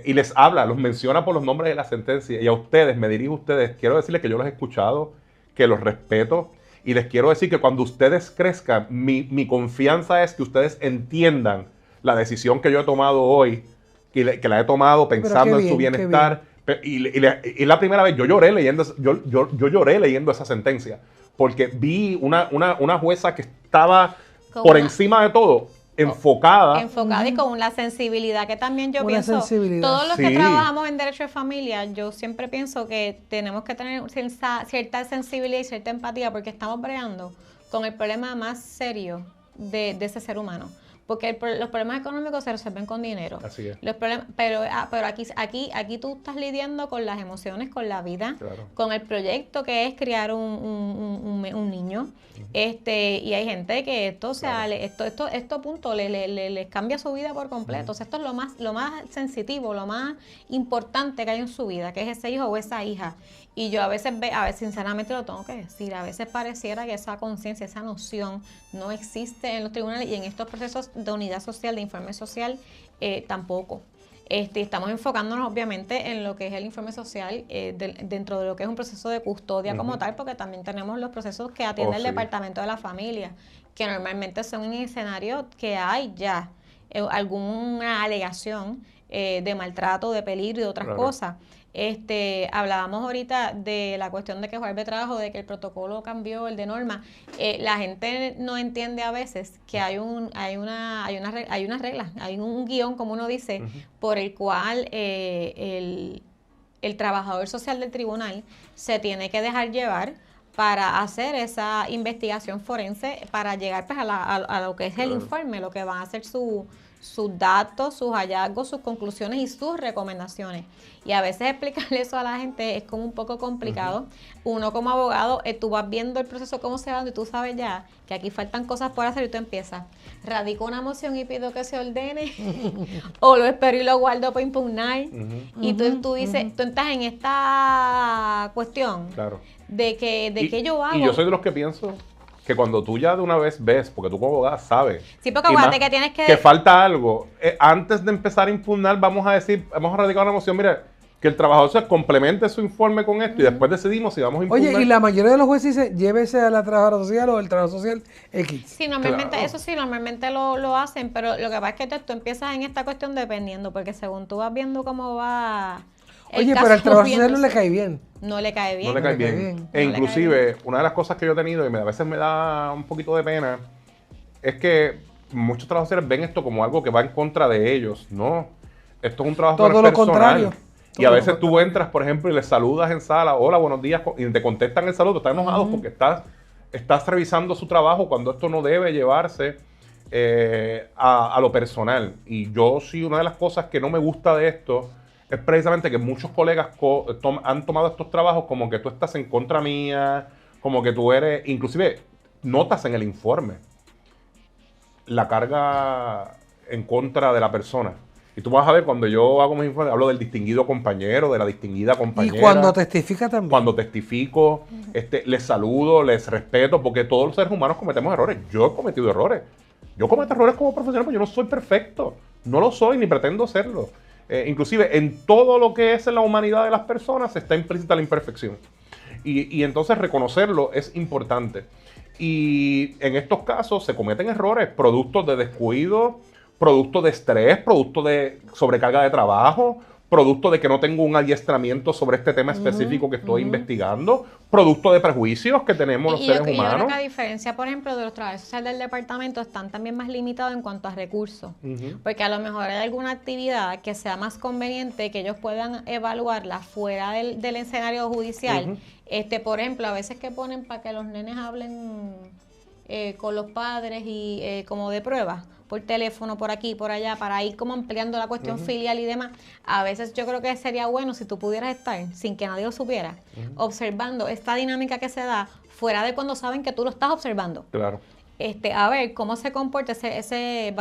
y les habla, los menciona por los nombres de la sentencia. Y a ustedes, me dirijo a ustedes, quiero decirles que yo los he escuchado, que los respeto. Y les quiero decir que cuando ustedes crezcan, mi confianza es que ustedes entiendan la decisión que yo he tomado hoy, que la he tomado pensando en su bienestar. Y la primera vez yo lloré leyendo esa sentencia, porque vi una jueza que estaba por encima de todo, enfocada y con la sensibilidad que también yo pienso, todos los que trabajamos en derecho de familia, yo siempre pienso que tenemos que tener cierta sensibilidad y cierta empatía, porque estamos bregando con el problema más serio de ese ser humano. Porque los problemas económicos se resuelven con dinero. Así es. Pero aquí tú estás lidiando con las emociones, con la vida, con el proyecto que es criar un niño. Y hay gente que esto punto les cambia su vida por completo. O sea, esto es lo más sensitivo, lo más importante que hay en su vida, que es ese hijo o esa hija. Y yo a veces sinceramente lo tengo que decir, a veces pareciera que esa conciencia, esa noción no existe en los tribunales y en estos procesos de unidad social, de informe social, tampoco. Estamos enfocándonos obviamente en lo que es el informe social dentro de lo que es un proceso de custodia como tal, porque también tenemos los procesos que atiende el Departamento de la Familia, que normalmente son en escenarios que hay ya alguna alegación de maltrato, de peligro y de otras cosas. Hablábamos ahorita de la cuestión de que fue arbitrajo, de que el protocolo cambió, el de norma. La gente no entiende a veces que hay unas reglas, hay un guión, como uno dice, por el cual el trabajador social del tribunal se tiene que dejar llevar para hacer esa investigación forense, para llegar pues, a lo que es el informe, lo que van a ser sus datos, sus hallazgos, sus conclusiones y sus recomendaciones. Y a veces explicarle eso a la gente es como un poco complicado. Uno como abogado, tú vas viendo el proceso cómo se va dando y tú sabes ya que aquí faltan cosas por hacer y tú empiezas. Radico una moción y pido que se ordene o lo espero y lo guardo para impugnar. Y tú dices, tú estás en esta cuestión de que yo hago. Y yo soy de los que pienso que cuando tú ya de una vez ves, porque tú como abogada sabes, sí, porque acuérdate que tienes que falta algo, antes de empezar a impugnar vamos a radicar una moción, mira, que el trabajador se complemente su informe con esto y después decidimos si vamos a impugnar. Oye, y la mayoría de los jueces dicen, llévese a la trabajadora social o el trabajador social X. Sí, normalmente, eso sí, normalmente lo hacen, pero lo que pasa es que tú empiezas en esta cuestión dependiendo, porque según tú vas viendo cómo va Oye, pero al trabajador social no le cae bien. No le cae bien. No le cae bien. E inclusive, una de las cosas que yo he tenido y a veces me da un poquito de pena es que muchos trabajadores ven esto como algo que va en contra de ellos. No, esto es un trabajo todo lo contrario. Y a veces tú entras, por ejemplo, y les saludas en sala, hola, buenos días, y te contestan el saludo, están enojados porque estás revisando su trabajo cuando esto no debe llevarse a lo personal. Y yo sí, una de las cosas que no me gusta de esto es precisamente que muchos colegas han tomado estos trabajos como que tú estás en contra mía, como que tú eres, inclusive notas en el informe la carga en contra de la persona. Y tú vas a ver, cuando yo hago mis informes, hablo del distinguido compañero, de la distinguida compañera. Y cuando testifica también. Cuando testifico, les saludo, les respeto, porque todos los seres humanos cometemos errores. Yo he cometido errores. Yo cometo errores como profesional, pero yo no soy perfecto. No lo soy ni pretendo serlo. Inclusive en todo lo que es en la humanidad de las personas está implícita la imperfección. Y entonces reconocerlo es importante. Y en estos casos se cometen errores, productos de descuido, producto de estrés, producto de sobrecarga de trabajo, producto de que no tengo un adiestramiento sobre este tema específico que estoy investigando, producto de prejuicios que tenemos los seres Yo creo humanos. que a diferencia, por ejemplo, de los trabajadores sociales del departamento, están también más limitados en cuanto a recursos. Porque a lo mejor hay alguna actividad que sea más conveniente que ellos puedan evaluarla fuera del escenario judicial. Por ejemplo, a veces que ponen para que los nenes hablen con los padres y como de prueba, por teléfono, por aquí, por allá, para ir como ampliando la cuestión filial y demás. A veces yo creo que sería bueno si tú pudieras estar, sin que nadie lo supiera, observando esta dinámica que se da fuera de cuando saben que tú lo estás observando. Claro. A ver cómo se comporta ese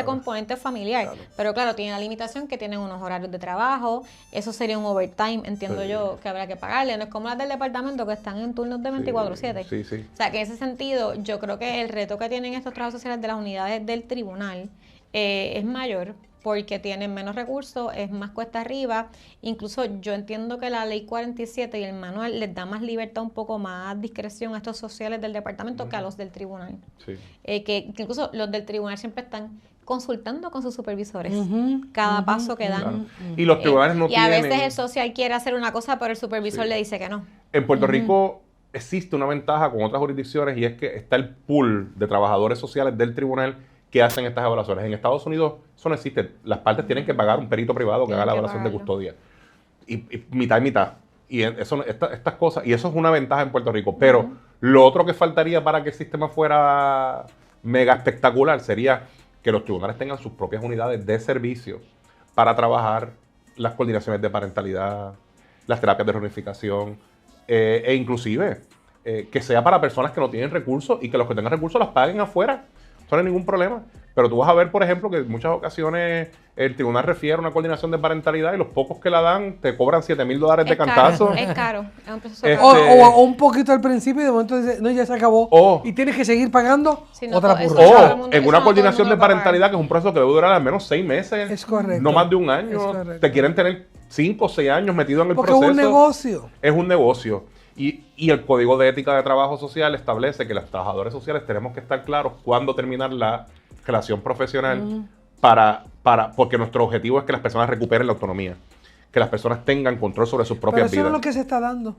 componente familiar. Claro. Pero claro, tiene la limitación que tienen unos horarios de trabajo, eso sería un overtime, entiendo yo, que habrá que pagarle. No es como las del departamento que están en turnos de 24/7. Sí, sí. O sea, que en ese sentido, yo creo que el reto que tienen estos trabajos sociales de las unidades del tribunal es mayor, porque tienen menos recursos, es más cuesta arriba. Incluso yo entiendo que la ley 47 y el manual les da más libertad, un poco más discreción a estos sociales del departamento que a los del tribunal. Sí. Que incluso los del tribunal siempre están consultando con sus supervisores cada paso que dan. Claro. Y los tribunales no y a tienen... veces el social quiere hacer una cosa, pero el supervisor le dice que no. En Puerto Rico existe una ventaja con otras jurisdicciones y es que está el pool de trabajadores sociales del tribunal que hacen estas evaluaciones. En Estados Unidos eso no existe. Las partes tienen que pagar un perito privado que haga la evaluación de custodia. Y mitad y mitad. Y estas cosas, y eso es una ventaja en Puerto Rico. Pero lo otro que faltaría para que el sistema fuera mega espectacular sería que los tribunales tengan sus propias unidades de servicio para trabajar las coordinaciones de parentalidad, las terapias de reunificación, e inclusive que sea para personas que no tienen recursos y que los que tengan recursos las paguen afuera. Eso no hay ningún problema. Pero tú vas a ver, por ejemplo, que en muchas ocasiones el tribunal refiere una coordinación de parentalidad y los pocos que la dan te cobran $7,000 de cantazo. Es caro, es un proceso Este- caro. O un poquito al principio y de momento dice, no, ya se acabó. Y tienes que seguir pagando Sí, no, otra eso burrada. todo el O mundo- en eso una no todo el coordinación mundo de lo va a pagar. parentalidad, que es un proceso que debe durar al menos 6 meses. Es correcto. No más de un Es año. correcto. Te quieren tener 5 o 6 años metido en el Porque proceso. es un negocio. Es un negocio. Y el Código de Ética de Trabajo Social establece que los trabajadores sociales tenemos que estar claros cuándo terminar la relación profesional porque nuestro objetivo es que las personas recuperen la autonomía, que las personas tengan control sobre sus Pero propias eso no vidas. es lo que se está dando.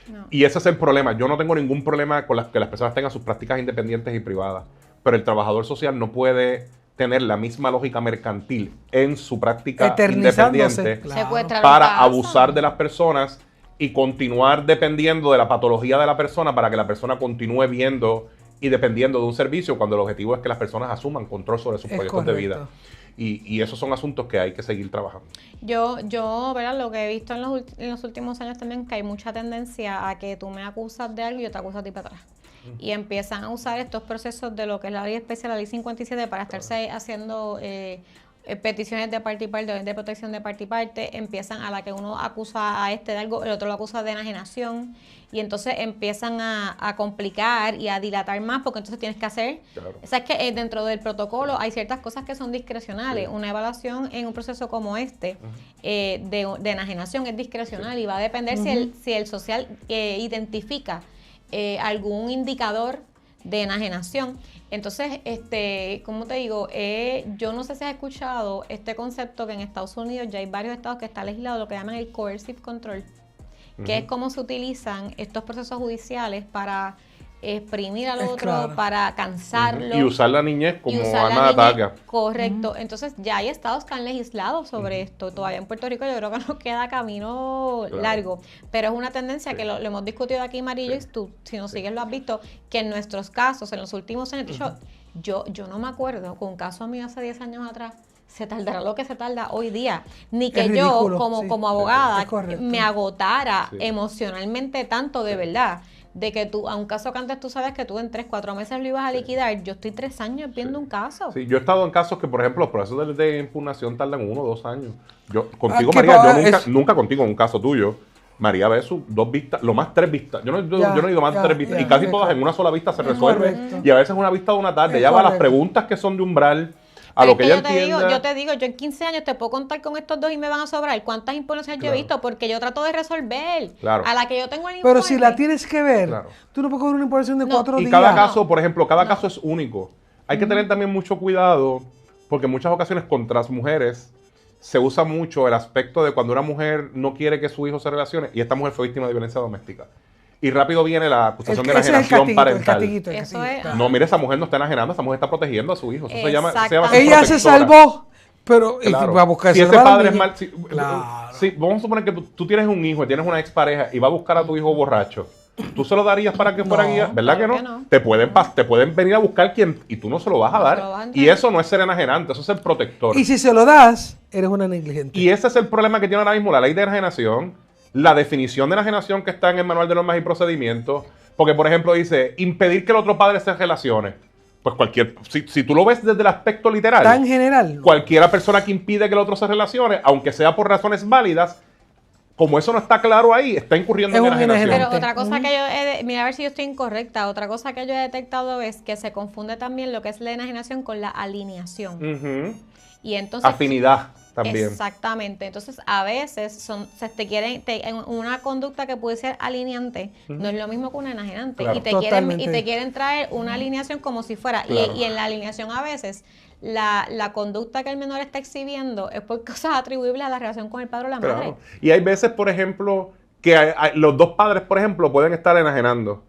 No. Y ese es el problema. Yo no tengo ningún problema con que las personas tengan sus prácticas independientes y privadas, pero el trabajador social no puede tener la misma lógica mercantil en su práctica Eternizándose. independiente Claro. Secuestrar para casa. abusar de las personas y continuar dependiendo de la patología de la persona para que la persona continúe viendo y dependiendo de un servicio cuando el objetivo es que las personas asuman control sobre sus Es proyectos de vida. correcto. Y esos son asuntos que hay que seguir trabajando. Yo, ¿verdad? Lo que he visto en los últimos años también, que hay mucha tendencia a que tú me acusas de algo y yo te acuso a ti para atrás. Y empiezan a usar estos procesos de lo que es la ley especial, la ley 57, para estarse haciendo peticiones de parte y parte, de protección de parte y parte. Empiezan a la que uno acusa a de algo, el otro lo acusa de enajenación. Y entonces empiezan a complicar y a dilatar más, porque entonces tienes que hacer... Claro. O sea, es que dentro del protocolo hay ciertas cosas que son discrecionales. Sí. Una evaluación en un proceso como este de enajenación es discrecional y va a depender si el social identifica algún indicador de enajenación. Entonces, ¿cómo te digo? Yo no sé si has escuchado este concepto que en Estados Unidos ya hay varios estados que está legislado, lo que llaman el coercive control, que es cómo se utilizan estos procesos judiciales para exprimir al Es otro, claro. para cansarlo. Y usar la niñez como y usar arma la de niñez. ataque. Correcto. Entonces ya hay estados que han legislado sobre esto. Todavía en Puerto Rico yo creo que nos queda camino Claro. largo. Pero es una tendencia Sí. que lo hemos discutido aquí, Marillo, Sí. y tú, si nos sigues, lo has visto, que en nuestros casos, en los últimos años, de hecho, yo no me acuerdo, con un caso mío hace 10 años atrás, se tardará lo que se tarda hoy día. Ni que Es yo, ridículo, como, sí. como abogada, Es correcto. me agotara Sí. emocionalmente tanto de verdad, de que tú, a un caso que antes tú sabes que tú en 3, 4 meses lo ibas a liquidar, yo estoy 3 años viendo un caso. Sí, yo he estado en casos que, por ejemplo, los procesos de impugnación tardan 1 o 2 años. Contigo, ¿qué María, pasa? yo nunca contigo en un caso tuyo. María ve sus 2 vistas, lo más 3 vistas. Yo no he ido más de 3 vistas. ya, y casi es todas en una sola vista se resuelve. correcto. Y a veces una vista de una tarde. Es Ya va las correcto. preguntas que son de umbral, a Pero lo es que ella yo te digo, entienda. yo en 15 años te puedo contar con estos dos y me van a sobrar. ¿Cuántas imponencias yo Claro. he visto? Porque yo trato de resolver. Claro. A la que yo tengo el informe. Pero si la tienes que ver, Claro. tú no puedes coger una imposición de No. 4 Y días. cada caso, por ejemplo, cada No. caso es único. Hay que tener también mucho cuidado, porque en muchas ocasiones contra las mujeres se usa mucho el aspecto de cuando una mujer no quiere que su hijo se relacione, y esta mujer fue víctima de violencia doméstica. Y rápido viene la acusación de Ese es el enajenación castiguito, el parental. castiguito, el Eso castiguito, es- claro. No, mire, esa mujer no está enajenando, esa mujer está protegiendo a su hijo. Eso se llama Exactamente. Ella se protectora. salvó, pero Claro. va a buscar si ese salvar a la padre es niña. mal, Claro. vamos a suponer que tú tienes un hijo y tienes una expareja y va a buscar a tu hijo borracho. ¿Tú se lo darías para que fuera No, guía? ¿Verdad claro que que no? no. Te pueden venir a buscar quien y tú no se lo vas a No dar. se lo vas a Y entregar. eso no es ser enajenante, eso es ser protector. Y si se lo das, eres una negligente. Y ese es el problema que tiene ahora mismo la ley de enajenación, la definición de enajenación que está en el manual de normas y procedimientos. Porque, por ejemplo, dice impedir que el otro padre se relacione. Pues si tú lo ves desde el aspecto literal, Tan general. cualquiera persona que impide que el otro se relacione, aunque sea por razones válidas, como eso no está claro ahí, está incurriendo Es en un enajenación. Pero Gente. otra cosa que mira a ver si yo estoy incorrecta, otra cosa que yo he detectado es que se confunde también lo que es la enajenación con la alineación. Ujú. Y entonces Afinidad también. Exactamente. Entonces, a veces en una conducta que puede ser alineante, no es lo mismo que una enajenante. Claro. Y te Totalmente. quieren traer una alineación como si fuera. Claro. Y en la alineación a veces la conducta que el menor está exhibiendo es por cosas atribuibles a la relación con el padre o la madre. Claro. Y hay veces, por ejemplo, que los dos padres, por ejemplo, pueden estar enajenando.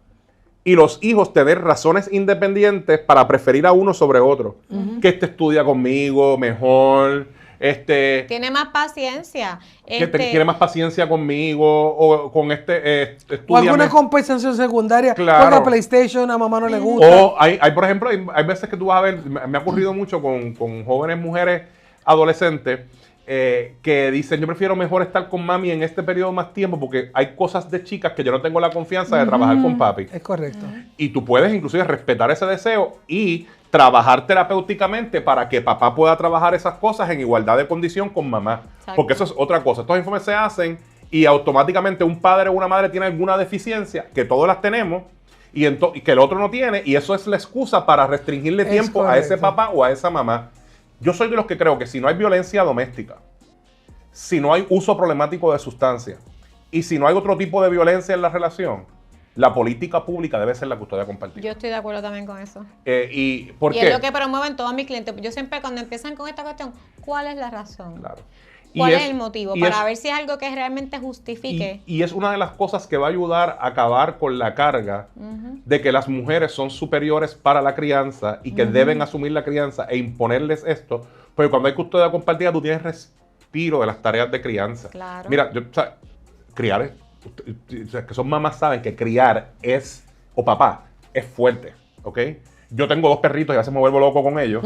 Y los hijos tener razones independientes para preferir a uno sobre otro. Que este estudia conmigo mejor, Tiene más paciencia. que tiene más paciencia conmigo, o con o estudia alguna mejor. compensación secundaria. Claro. Juega PlayStation, a mamá no le gusta. O por ejemplo, hay veces que tú vas a ver, me ha ocurrido mucho con jóvenes mujeres adolescentes que dicen, yo prefiero mejor estar con mami en este periodo más tiempo porque hay cosas de chicas que yo no tengo la confianza de trabajar con papi. Es correcto. Y tú puedes inclusive respetar ese deseo y trabajar terapéuticamente para que papá pueda trabajar esas cosas en igualdad de condición con mamá. Exacto. Porque eso es otra cosa. Estos informes se hacen y automáticamente un padre o una madre tiene alguna deficiencia, que todos las tenemos, y que el otro no tiene, y eso es la excusa para restringirle Es tiempo a ese correcto. papá o a esa mamá. Yo soy de los que creo que si no hay violencia doméstica, si no hay uso problemático de sustancias y si no hay otro tipo de violencia en la relación, la política pública debe ser la custodia compartida. Yo estoy de acuerdo también con eso. ¿Y por Y qué? es lo que promueven todos mis clientes. Yo siempre cuando empiezan con esta cuestión, ¿cuál es la razón? Claro. ¿Cuál es el motivo? y Para es- ver si es algo que realmente justifique. y es una de las cosas que va a ayudar a acabar con la carga de que las mujeres son superiores para la crianza y que deben asumir la crianza e imponerles esto. Porque cuando hay custodia compartida, tú tienes respiro de las tareas de crianza. Claro. Mira, criar que son mamás saben que criar o papá, es fuerte, ¿ok? Yo tengo 2 perritos y a veces me vuelvo loco con ellos.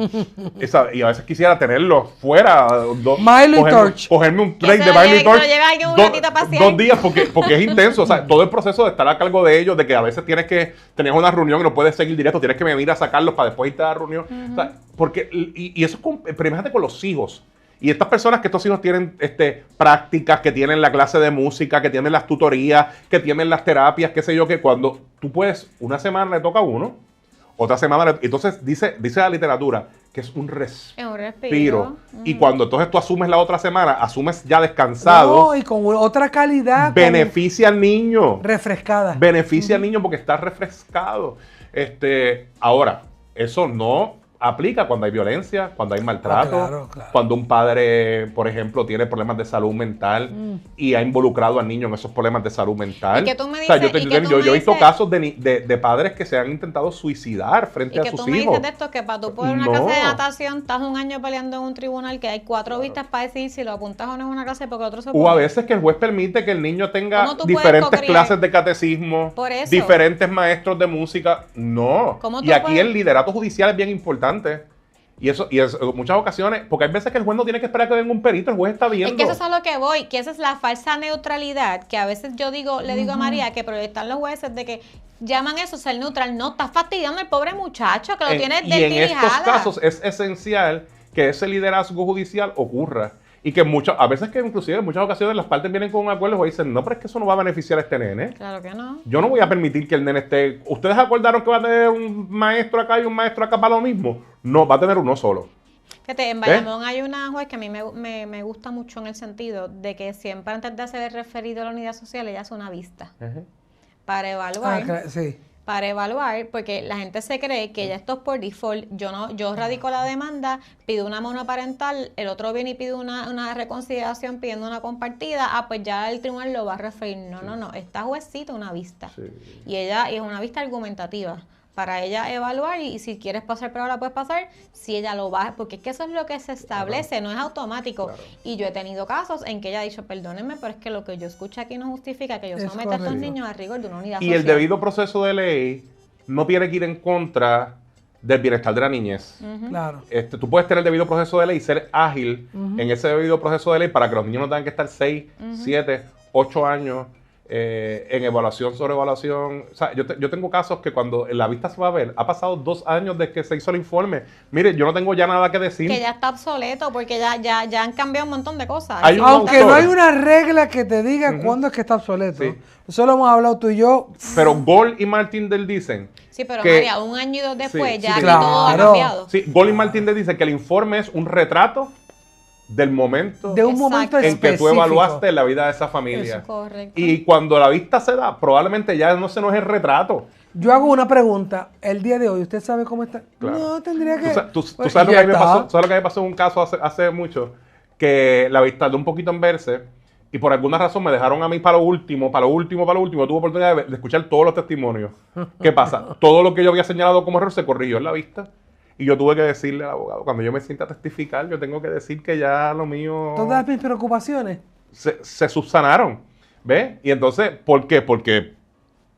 Y a veces quisiera tenerlos fuera. Milo y Torch. Cogerme un Que break se de lo Milo y lleve- que Torch. lo lleve alguien un ratito a pasear. 2 días porque es intenso. O sea, todo el proceso de estar a cargo de ellos, de que a veces tienes que tener una reunión y no puedes seguir directo, tienes que venir a sacarlos para después irte a la reunión. O sea, y eso es pero imagínate con los hijos. Y estas personas que estos hijos tienen prácticas, que tienen la clase de música, que tienen las tutorías, que tienen las terapias, qué sé yo, que cuando tú puedes, una semana le toca a uno, otra semana, entonces dice la literatura que es un Es un respiro. respiro. Y cuando entonces tú asumes la otra semana, asumes ya descansado, No, y con otra calidad. beneficia al niño. Refrescada. Beneficia al niño porque está refrescado. Ahora, eso no aplica cuando hay violencia, cuando hay maltrato, claro. cuando un padre, por ejemplo, tiene problemas de salud mental y ha involucrado al niño en esos problemas de salud mental. Y que tú me O sea, dices- y que tú yo me he visto dices- casos de padres que se han intentado suicidar frente Y a que sus tú me hijos. dices de esto que para tú poder una No. clase de natación estás un año peleando en un tribunal que hay 4 vistas para decidir si lo apuntas o no es una clase porque otro se O a opone. veces que el juez permite que el niño tenga ¿Cómo tú puedes diferentes cocriar? clases de catecismo, Por eso. diferentes maestros de música. No. ¿Cómo Y tú aquí puedes? el liderato judicial es bien importante. Y eso, en muchas ocasiones, porque hay veces que el juez no tiene que esperar que venga un perito, el juez está viendo. Es que eso es a lo que voy, que esa es la falsa neutralidad, que a veces yo le digo a María que proyectan los jueces de que llaman eso ser neutral. No, estás fastidiando al pobre muchacho que lo tiene Y en estos desdirijada. casos es esencial que ese liderazgo judicial ocurra. Y que a veces que inclusive en muchas ocasiones las partes vienen con un acuerdo y dicen, no, pero es que eso no va a beneficiar a este nene. Claro que no. Yo no voy a permitir que el nene esté... ¿Ustedes acordaron que va a tener un maestro acá y un maestro acá para lo mismo? No, va a tener uno solo. Fíjate, en Bayamón hay una juez que a mí me gusta mucho en el sentido de que siempre antes de hacer el referido a la unidad social, ella hace una vista para evaluar. Sí. Para evaluar, porque la gente se cree que ya esto es por default. Yo radico la demanda, pido una monoparental, el otro viene y pide una reconsideración pidiendo una compartida, pues ya el tribunal lo va a referir. No, esta juez cita una vista. Sí. Y ella es una vista argumentativa para ella evaluar y si quieres pasar por ahora puedes pasar, si ella lo va, porque es que eso es lo que se establece, no es automático. Claro. Y yo he tenido casos en que ella ha dicho, perdónenme, pero es que lo que yo escucho aquí no justifica que yo someta a estos niños a rigor de una unidad social. Y el debido proceso de ley no tiene que ir en contra del bienestar de la niñez. Claro. Tú puedes tener el debido proceso de ley y ser ágil en ese debido proceso de ley para que los niños no tengan que estar 6, 7, 8 años en evaluación sobre evaluación. O sea, yo tengo casos que cuando la vista se va a ver, ha pasado 2 años desde que se hizo el informe. Mire, yo no tengo ya nada que decir. Que ya está obsoleto porque ya han cambiado un montón de cosas. Aunque no hay una regla que te diga cuándo es que está obsoleto. Sí. Eso lo hemos hablado tú y yo. Pero Gold y Martindale dicen... Sí, pero María, 1 año y 2 después ya claro. Todo ha cambiado. Sí, Gold y Martindale dicen que el informe es un retrato del momento, de un momento en que tú evaluaste la vida de esa familia. Eso, correcto. Y cuando la vista se da, probablemente ya no es el retrato. Yo hago una pregunta. El día de hoy, ¿usted sabe cómo está? Claro. No, tendría que... ¿Tú sabes lo que a mí me pasó? ¿Sabes lo que me pasó en un caso hace mucho? Que la vista tardó un poquito en verse y por alguna razón me dejaron a mí para lo último. Tuve oportunidad de escuchar todos los testimonios. ¿Qué pasa? Todo lo que yo había señalado como error se corrigió en la vista. Y yo tuve que decirle al abogado, cuando yo me sienta a testificar, yo tengo que decir que ya lo mío... Todas mis preocupaciones. Se subsanaron, ¿ves? Y entonces, ¿por qué? Porque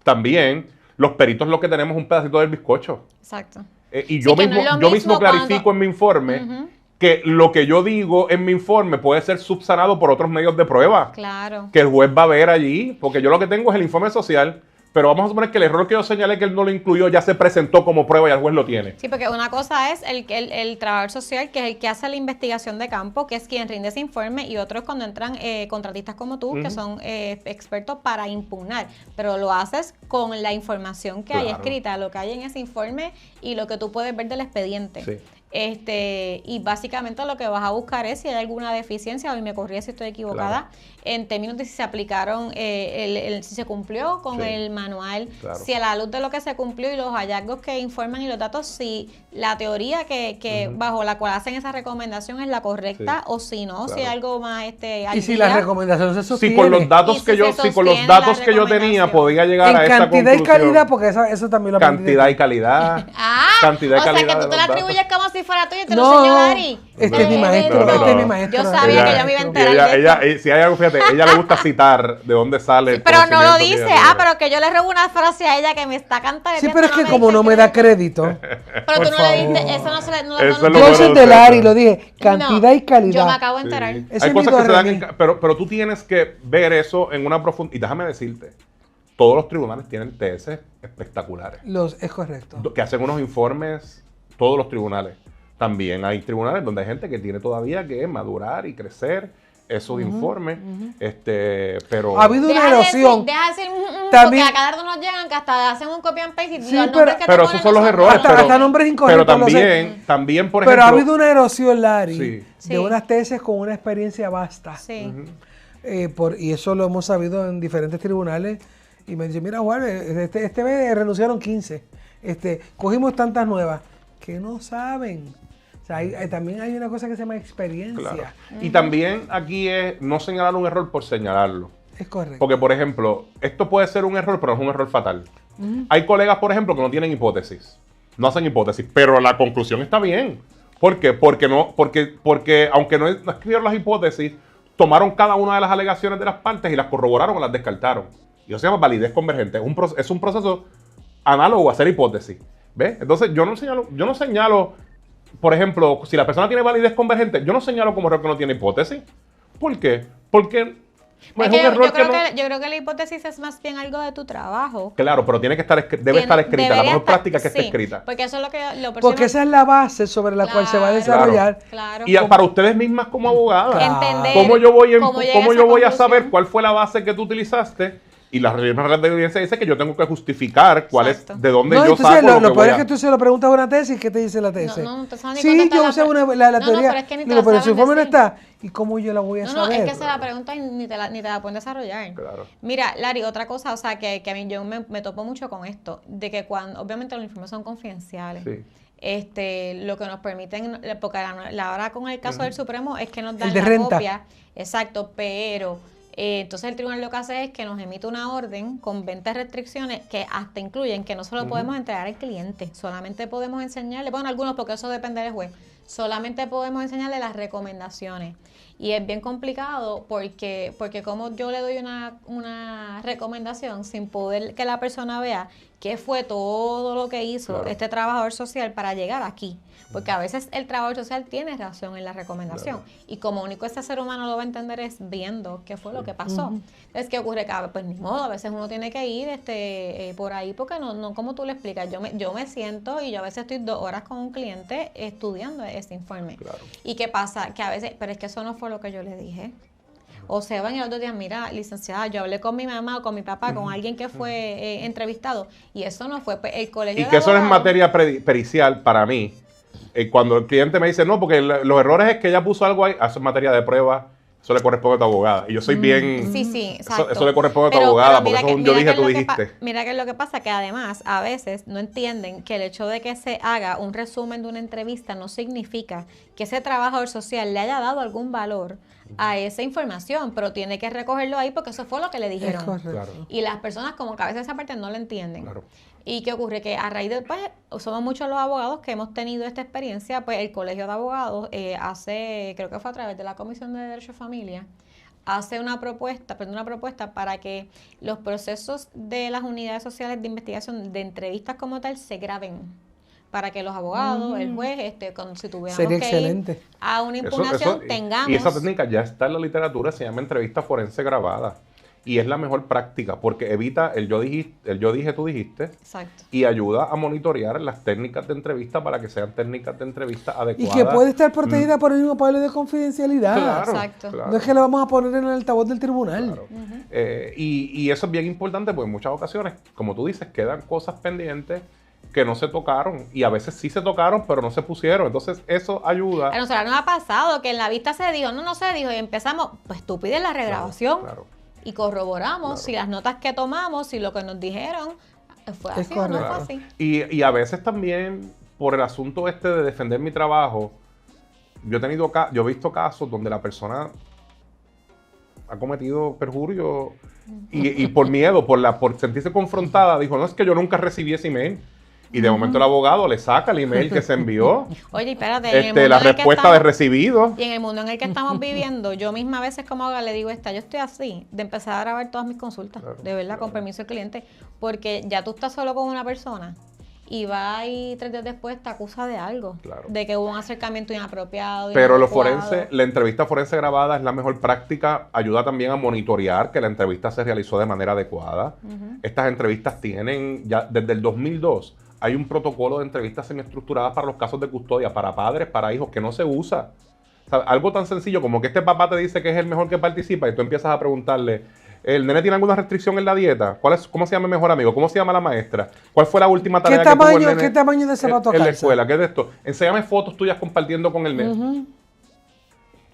también los peritos lo que tenemos es un pedacito del bizcocho. Exacto. Y yo mismo clarifico en mi informe que lo que yo digo en mi informe puede ser subsanado por otros medios de prueba. Claro. Que el juez va a ver allí, porque yo lo que tengo es el informe social. Pero vamos a suponer que el error que yo señalé que él no lo incluyó ya se presentó como prueba y el juez lo tiene. Sí, porque una cosa es el trabajador social, que es el que hace la investigación de campo, que es quien rinde ese informe, y otro es cuando entran contratistas como tú, que son expertos para impugnar. Pero lo haces con la información que hay escrita, lo que hay en ese informe y lo que tú puedes ver del expediente. Sí. Y básicamente lo que vas a buscar es si hay alguna deficiencia, hoy me corría si estoy equivocada, en términos de si se aplicaron, si se cumplió con el manual, si a la luz de lo que se cumplió y los hallazgos que informan y los datos, si la teoría que bajo la cual hacen esa recomendación es la correcta o si no, si hay algo más y si la recomendación se sostiene. Si con los datos que yo tenía podía llegar a esa conclusión. Cantidad y calidad, porque eso también lo aprendí. Cantidad y calidad. Cantidad y calidad. O sea, que tú te la atribuyes como si fuera tuyo y te lo enseñó Dari. Este es mi maestro. Yo sabía que yo me iba a enterar si hay algo, fíjate, ella le gusta citar de dónde sale. Sí, pero no lo dice. Pero que yo le robo una frase a ella que me está cantando. Sí, pero es que como no me da crédito. Pero tú no le diste, eso no se le... Yo soy de Dari, lo dije, cantidad y calidad. Yo me acabo de enterar. Hay cosas que se dan, pero tú tienes que ver eso en una profundidad. Y déjame decirte, todos los tribunales tienen TS espectaculares. Es correcto. Que hacen unos informes, todos los tribunales. También hay tribunales donde hay gente que tiene todavía que madurar y crecer esos informes, pero... Ha habido una erosión. Deja de decir, porque a cada rato nos llegan que hasta hacen un copy and paste y sí, los nombres que pero esos son los errores. Hasta nombres incorrectos. Pero también, por ejemplo... Pero ha habido una erosión, Larry, de unas tesis con una experiencia vasta. Sí. Y eso lo hemos sabido en diferentes tribunales. Y me dice, mira, Juan, este mes renunciaron 15. Cogimos tantas nuevas que no saben. O sea, también hay una cosa que se llama experiencia. Claro. Y también aquí es no señalar un error por señalarlo. Es correcto. Porque, por ejemplo, esto puede ser un error, pero no es un error fatal. Hay colegas, por ejemplo, que no tienen hipótesis. No hacen hipótesis, pero la conclusión está bien. ¿Por qué? Porque aunque no escribieron las hipótesis, tomaron cada una de las alegaciones de las partes y las corroboraron o las descartaron. Y eso se llama validez convergente. Es un proceso análogo a hacer hipótesis. ¿Ves? Entonces, yo no señalo, por ejemplo, si la persona tiene validez convergente, yo no señalo como error que no tiene hipótesis. ¿Por qué? Porque es un error yo creo que la hipótesis es más bien algo de tu trabajo. Claro, pero debe estar escrita. La mejor práctica es que esté escrita. Porque eso es porque esa es la base sobre la cual se va a desarrollar. Claro. Y para ustedes mismas como abogadas, entender ¿cómo yo voy a saber cuál fue la base que tú utilizaste Y la misma regla de evidencia dice que yo tengo que justificar cuál Exacto. es, de dónde No, yo entonces saco lo que peor voy es a... que tú se lo preguntas a una tesis, ¿qué te dice la tesis? No te saben ni Sí, contestar yo la usé pre- la No, teoría. pero es que ni te Digo, la pero su saben informe no decir. está. ¿Y cómo yo la voy a No, saber? es que se la preguntan y ni te la pueden desarrollar. Claro. Mira, Larry, otra cosa, o sea, que a mí yo me topo mucho con esto, de que cuando, obviamente los informes son confidenciales. Sí. Lo que nos permiten, porque ahora con el caso del Supremo es que nos dan El de la renta. copia, exacto, pero entonces el tribunal lo que hace es que nos emite una orden con 20 restricciones que hasta incluyen que no se lo podemos entregar al cliente, solamente podemos enseñarle, bueno, algunos porque eso depende del juez, solamente podemos enseñarle las recomendaciones. Y es bien complicado porque como yo le doy una recomendación sin poder que la persona vea qué fue todo lo que hizo Claro. este trabajador social para llegar aquí. Porque a veces el trabajador social tiene razón en la recomendación. Claro. Y como único este ser humano lo va a entender es viendo qué fue lo que pasó. Entonces, ¿qué ocurre? Que pues ni modo, a veces uno tiene que ir por ahí porque no como tú le explicas. Yo me siento y yo a veces estoy 2 horas con un cliente estudiando ese informe. Claro. ¿Y qué pasa? Que a veces, pero es que eso no fue lo que yo le dije. O se van y el otro día, mira, licenciada, yo hablé con mi mamá o con mi papá, con alguien que fue entrevistado, y eso no fue pues, el colegio Y de que eso es abogados. materia pericial para mí. Cuando el cliente me dice, no, porque los errores es que ella puso algo ahí, eso es materia de prueba, eso le corresponde a tu abogada. Y yo soy bien... Sí, exacto. Eso le corresponde a tu abogada, porque eso es un yo dije, tú dijiste. Mira que es lo que pasa, que además a veces no entienden que el hecho de que se haga un resumen de una entrevista no significa que ese trabajador social le haya dado algún valor a esa información, pero tiene que recogerlo ahí porque eso fue lo que le Es dijeron. correcto. Claro. Y las personas como que a veces esa parte no la entienden. Claro. ¿Y qué ocurre? Que a raíz de, pues, somos muchos los abogados que hemos tenido esta experiencia, pues el Colegio de Abogados creo que fue a través de la Comisión de Derecho de Familia, hace una propuesta para que los procesos de las unidades sociales de investigación, de entrevistas como tal, se graben. Para que los abogados, el juez, si tuviéramos Sería que excelente. ir a una impugnación, tengamos... Y esa técnica ya está en la literatura, se llama entrevista forense grabada. Y es la mejor práctica porque evita el yo dije, tú dijiste. Exacto. Y ayuda a monitorear las técnicas de entrevista para que sean técnicas de entrevista Y adecuadas. que puede estar protegida por el mismo pablo de confidencialidad. Claro, Exacto. claro. No es que la vamos a poner en el altavoz del tribunal. Claro. Y eso es bien importante porque en muchas ocasiones, como tú dices, quedan cosas pendientes que no se tocaron y a veces sí se tocaron pero no se pusieron. Entonces eso ayuda. A nosotros nos ha pasado que en la vista se dijo, no se dijo y empezamos, pues tú pides la regrabación Claro. y corroboramos Claro. si las notas que tomamos, si lo que nos dijeron fue Es así o no fue correcto. así. Y a veces también por el asunto de defender mi trabajo, yo he visto casos donde la persona ha cometido perjurio y por miedo, por sentirse confrontada, dijo, no, es que yo nunca recibí ese email. Y de momento el abogado le saca el email que se envió, Oye, espérate, en el mundo la en el que respuesta de estamos- recibido. Y en el mundo en el que estamos viviendo, yo misma a veces como abogada le digo, yo estoy así, de empezar a grabar todas mis consultas, Claro, de verdad, claro. con permiso del cliente, porque ya tú estás solo con una persona y va y 3 días después te acusa de algo, Claro. de que hubo un acercamiento inapropiado. Pero inadecuado. la entrevista forense grabada es la mejor práctica, ayuda también a monitorear que la entrevista se realizó de manera adecuada. Estas entrevistas tienen, ya desde el 2002, hay un protocolo de entrevistas semiestructuradas para los casos de custodia, para padres, para hijos, que no se usa. O sea, algo tan sencillo como que este papá te dice que es el mejor que participa y tú empiezas a preguntarle, ¿el nene tiene alguna restricción en la dieta? ¿Cómo se llama el mejor amigo? ¿Cómo se llama la maestra? ¿Cuál fue la última tarea que tuvo el nene ¿Qué tamaño de zapato en la calza? escuela? ¿Qué es de esto? Enséñame fotos tuyas compartiendo con el nene.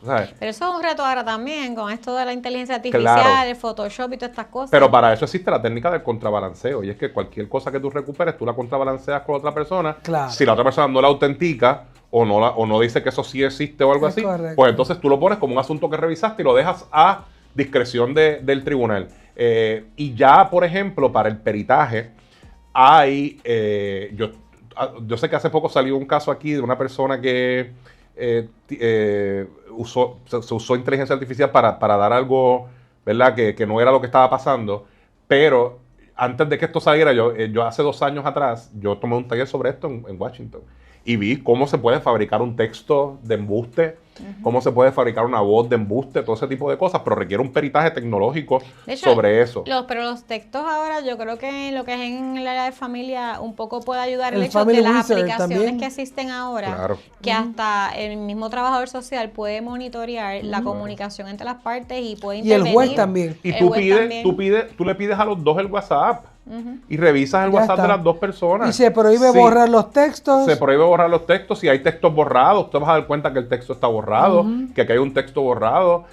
¿Sabes? Pero eso es un reto ahora también, con esto de la inteligencia artificial, Claro. el Photoshop y todas estas cosas. Pero para eso existe la técnica del contrabalanceo. Y es que cualquier cosa que tú recuperes, tú la contrabalanceas con otra persona. Claro. Si la otra persona no la autentica o no dice que eso sí existe o algo Es así, correcto. pues entonces tú lo pones como un asunto que revisaste y lo dejas a discreción del tribunal. Y ya, por ejemplo, para el peritaje, hay... yo sé que hace poco salió un caso aquí de una persona que se usó inteligencia artificial para dar algo, ¿verdad? Que no era lo que estaba pasando, pero antes de que esto saliera, yo hace 2 años atrás, yo tomé un taller sobre esto en Washington. y vi cómo se puede fabricar un texto de embuste, cómo se puede fabricar una voz de embuste, todo ese tipo de cosas, pero requiere un peritaje tecnológico De hecho, sobre eso. Pero los textos ahora, yo creo que en lo que es en el área de familia, un poco puede ayudar el El hecho de Family las Wizard aplicaciones también. que existen ahora, Claro. que hasta el mismo trabajador social puede monitorear la comunicación entre las partes y puede Y el intervenir. juez también. Y El tú juez también. tú le pides a los dos el WhatsApp y revisas el Ya WhatsApp de está. las dos personas. Y se prohíbe Sí. borrar los textos. Se prohíbe borrar los textos. Si hay textos borrados, te vas a dar cuenta que el texto está borrado, que aquí hay un texto borrado.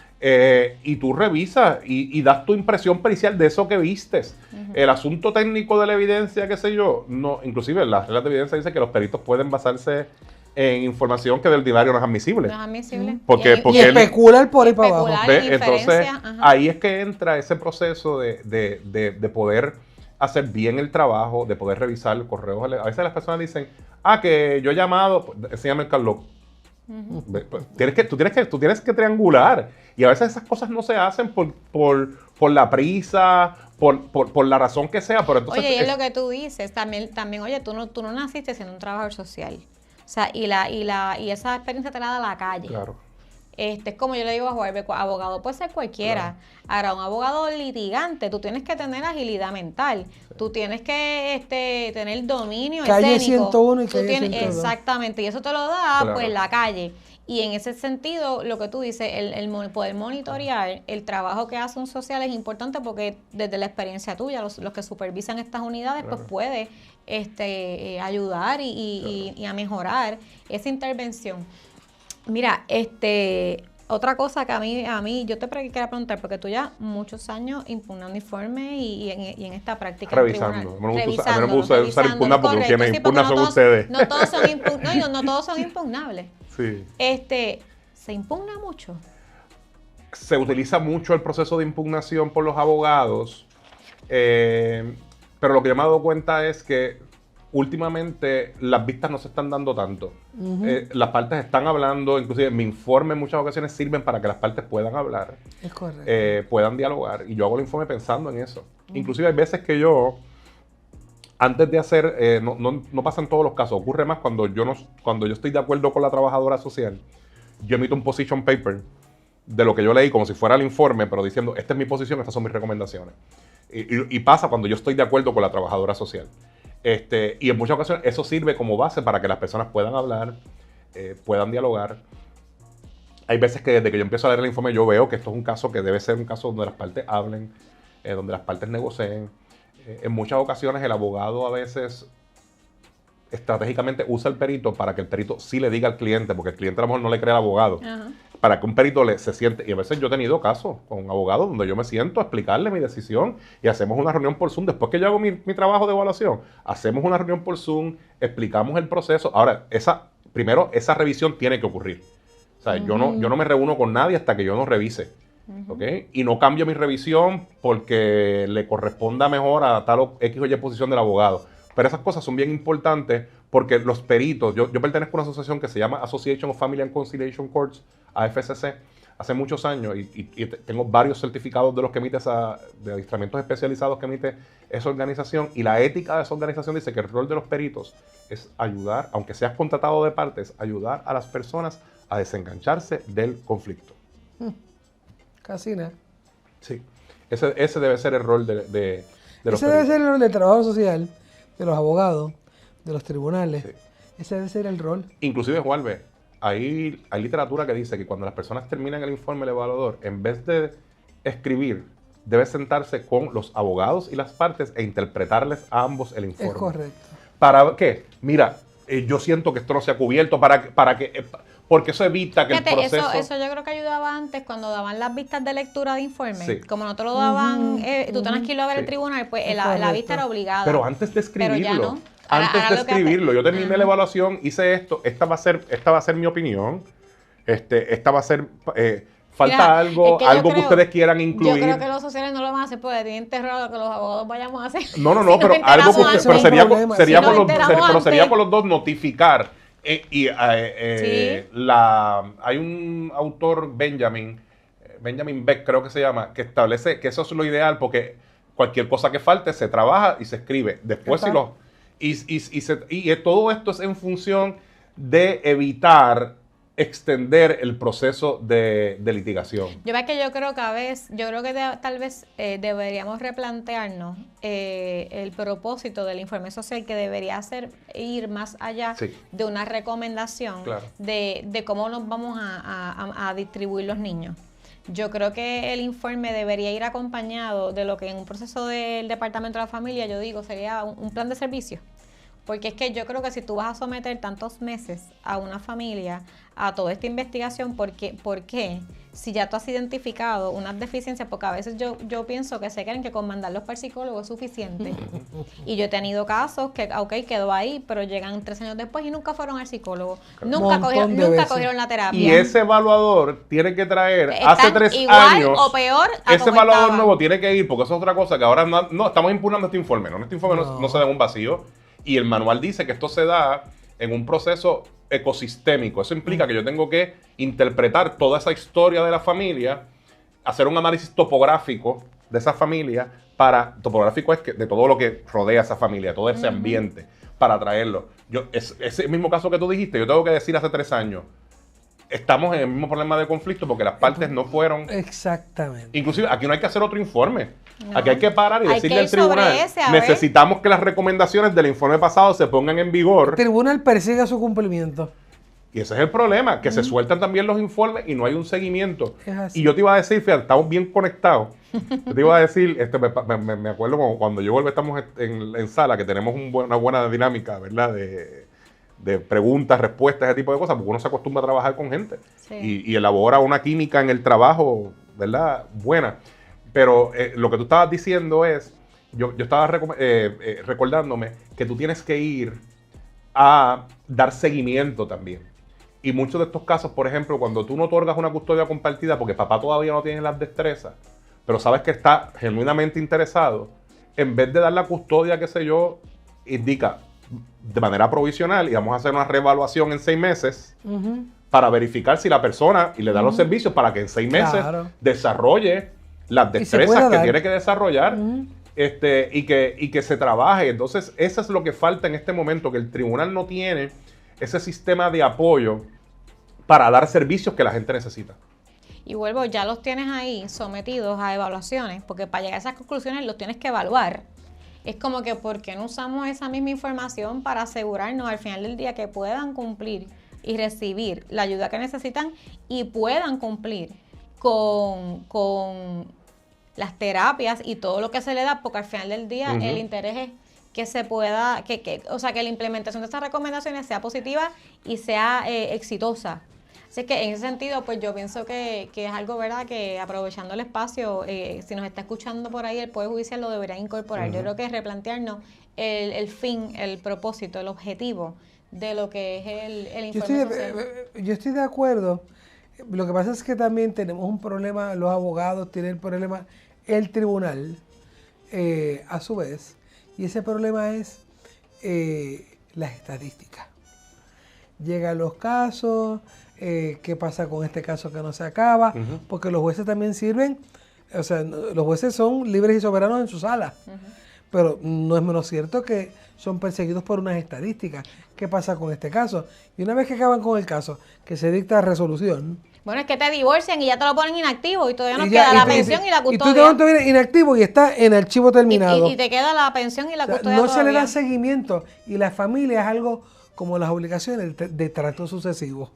Y tú revisas y das tu impresión pericial de eso que vistes. El asunto técnico de la evidencia, qué sé yo, no, inclusive las reglas de evidencia dicen que los peritos pueden basarse en información que del ordinario no es admisible. No es admisible. Porque- Y- porque Y él- especular por ahí para abajo. Especular. ¿Ve? Hay Entonces, diferencia, ajá. ahí es que entra ese proceso de poder hacer bien el trabajo, de poder revisar los correos. A veces las personas dicen, que yo he llamado, pues, enséñame el Carlos. Tú tienes que triangular. Y a veces esas cosas no se hacen por la prisa, por la razón que sea. Pero entonces, Oye, y es lo que tú dices, también, oye, tú no naciste siendo un trabajador social. O sea, y esa experiencia te la da la calle. Claro. Es como yo le digo a Jorge, abogado puede ser cualquiera. Ahora, un abogado litigante, tú tienes que tener agilidad mental. Tú tienes que tener dominio Calle escénico. 101 y Tú calle tienes- 102. Exactamente, y eso te lo da Claro. pues la calle. Y en ese sentido, lo que tú dices, poder monitorear el trabajo que hace un social es importante porque desde la experiencia tuya, los que supervisan estas unidades, pues puede ayudar y a mejorar esa intervención. Mira, otra cosa que a mí yo te quería preguntar, porque tú ya muchos años impugnando informes y en esta práctica en Revisando. tribunal. A mí no me gusta usar impugnar porque Correcto, quienes sí, impugnan porque son ustedes. No todos son no todos son impugnables. Sí. Se impugna mucho. Se utiliza mucho el proceso de impugnación por los abogados, pero lo que yo me he dado cuenta es que últimamente las vistas no se están dando tanto. Las partes están hablando, inclusive mi informe en muchas ocasiones sirven para que las partes puedan hablar, Es correcto. puedan dialogar, y yo hago el informe pensando en eso. Inclusive hay veces que yo, antes de hacer, no pasa en todos los casos, ocurre más cuando yo estoy de acuerdo con la trabajadora social, yo emito un position paper de lo que yo leí como si fuera el informe, pero diciendo, esta es mi posición, estas son mis recomendaciones. Y pasa cuando yo estoy de acuerdo con la trabajadora social. Y en muchas ocasiones eso sirve como base para que las personas puedan hablar, puedan dialogar. Hay veces que desde que yo empiezo a leer el informe yo veo que esto es un caso que debe ser un caso donde las partes hablen, donde las partes negocien. En muchas ocasiones el abogado a veces estratégicamente usa el perito para que el perito sí le diga al cliente, porque el cliente a lo mejor no le cree al abogado. Ajá. Para que un perito se siente, y a veces yo he tenido casos con abogados donde yo me siento a explicarle mi decisión y hacemos una reunión por Zoom. Después que yo hago mi trabajo de evaluación, hacemos una reunión por Zoom, explicamos el proceso. Ahora, primero, esa revisión tiene que ocurrir. O sea, yo no me reúno con nadie hasta que yo no revise. ¿Ok? Y no cambio mi revisión porque le corresponda mejor a tal o X o Y posición del abogado. Pero esas cosas son bien importantes porque los peritos, yo pertenezco a una asociación que se llama Association of Family and Conciliation Courts, AFCC, hace muchos años y tengo varios certificados de los que emite de adiestramientos especializados que emite esa organización, y la ética de esa organización dice que el rol de los peritos es ayudar, aunque seas contratado de partes, ayudar a las personas a desengancharse del conflicto. Casi nada. Sí, ese debe ser el rol de los Ese peritos. debe ser el rol del trabajo social, de los abogados, de los tribunales. Sí. Ese debe ser el rol. Inclusive, Juanve, hay literatura que dice que cuando las personas terminan el informe del evaluador, en vez de escribir, debe sentarse con los abogados y las partes e interpretarles a ambos el informe. Es correcto. ¿Para qué? Mira, yo siento que esto no se ha cubierto, porque eso evita que Fíjate, el proceso... eso yo creo que ayudaba antes cuando daban las vistas de lectura de informe. Sí. Como no te lo daban, tú tenías que irlo a ver al Sí. tribunal, pues Es la correcto. vista era obligada. Pero antes de escribirlo, Pero ya no. Ahora antes de lo que escribirlo, hace- yo terminé la evaluación, hice esto, esta va a ser mi opinión, esta va a ser, falta Mira, algo, es que yo algo que creo- ustedes quieran Yo incluir. creo que los sociales no lo van a hacer porque tienen terror a lo que los abogados vayamos a hacer. No, Si nos pero algo enteramos que antes. pero sería, problema. sería Si por nos los, enteramos pero sería antes. por los dos notificar. Sí. Hay un autor, Benjamin Beck creo que se llama, que establece que eso es lo ideal porque cualquier cosa que falte se trabaja y se escribe. Después Exacto. y todo esto es en función de evitar extender el proceso de litigación. Yo creo que a veces, tal vez deberíamos replantearnos el propósito del informe social, que debería ser ir más allá de una recomendación de cómo nos vamos a distribuir los niños. Yo creo que el informe debería ir acompañado de lo que en un proceso del Departamento de la Familia, yo digo, sería un plan de servicio. Porque es que yo creo que si tú vas a someter tantos meses a una familia a toda esta investigación, ¿por qué? Si ya tú has identificado unas deficiencias, porque a veces yo pienso que se creen que con mandarlos para el psicólogo es suficiente. Y yo he tenido casos que, quedó ahí, pero llegan 3 años después y nunca fueron al psicólogo. Nunca cogieron la terapia. Y ese evaluador tiene que traer, hace 3 años, o peor, ese evaluador nuevo tiene que ir, porque eso es otra cosa que ahora no estamos impugnando este informe. Este informe no se da en un vacío. Y el manual dice que esto se da en un proceso ecosistémico. Eso implica que yo tengo que interpretar toda esa historia de la familia, hacer un análisis topográfico de esa familia, topográfico es que de todo lo que rodea a esa familia, todo ese ambiente, para traerlo. Ese mismo caso que tú dijiste, yo tengo que decir hace 3 años, estamos en el mismo problema de conflicto porque las partes no fueron... Exactamente. Inclusive, aquí no hay que hacer otro informe. No. Aquí hay que parar y decirle al tribunal, necesitamos que las recomendaciones del informe pasado se pongan en vigor. El tribunal persiga su cumplimiento. Y ese es el problema, que se sueltan también los informes y no hay un seguimiento. Y yo te iba a decir, fíjate, estamos bien conectados. Yo te iba a decir, me acuerdo cuando yo vuelvo, estamos en sala, que tenemos una buena dinámica, ¿verdad? De preguntas, respuestas, ese tipo de cosas, porque uno se acostumbra a trabajar con gente y elabora una química en el trabajo, ¿verdad? Buena. Pero lo que tú estabas diciendo es, yo estaba recordándome que tú tienes que ir a dar seguimiento también. Y muchos de estos casos, por ejemplo, cuando tú no otorgas una custodia compartida porque papá todavía no tiene las destrezas, pero sabes que está genuinamente interesado, en vez de dar la custodia, qué sé yo, indica de manera provisional y vamos a hacer una reevaluación en 6 meses para verificar si la persona, y le da los servicios para que en 6 meses desarrolle las destrezas que tiene que desarrollar y que se trabaje. Entonces, eso es lo que falta en este momento, que el tribunal no tiene ese sistema de apoyo para dar servicios que la gente necesita. Y vuelvo, ya los tienes ahí sometidos a evaluaciones, porque para llegar a esas conclusiones los tienes que evaluar. Es como que, ¿por qué no usamos esa misma información para asegurarnos al final del día que puedan cumplir y recibir la ayuda que necesitan y puedan cumplir con las terapias y todo lo que se le da? Porque al final del día el interés es que se pueda, que la implementación de estas recomendaciones sea positiva y sea exitosa. Así que en ese sentido, pues yo pienso que es algo, ¿verdad?, que aprovechando el espacio, si nos está escuchando por ahí, el Poder Judicial lo debería incorporar. Yo creo que es replantearnos el fin, el propósito, el objetivo de lo que es el informe social. Yo estoy de acuerdo. Lo que pasa es que también tenemos un problema, los abogados tienen el problema, el tribunal, a su vez, y ese problema es las estadísticas. Llegan los casos, qué pasa con este caso que no se acaba, porque los jueces también sirven, o sea, los jueces son libres y soberanos en su sala, pero no es menos cierto que son perseguidos por unas estadísticas. ¿Qué pasa con este caso? Y una vez que acaban con el caso, que se dicta resolución. Bueno, es que te divorcian y ya te lo ponen inactivo y todavía nos queda la pensión y la custodia. Y tú te vienes inactivo y está en archivo terminado. Y te queda la pensión y la custodia no todavía. Se le da seguimiento. Y la familia es algo como las obligaciones de trato sucesivo.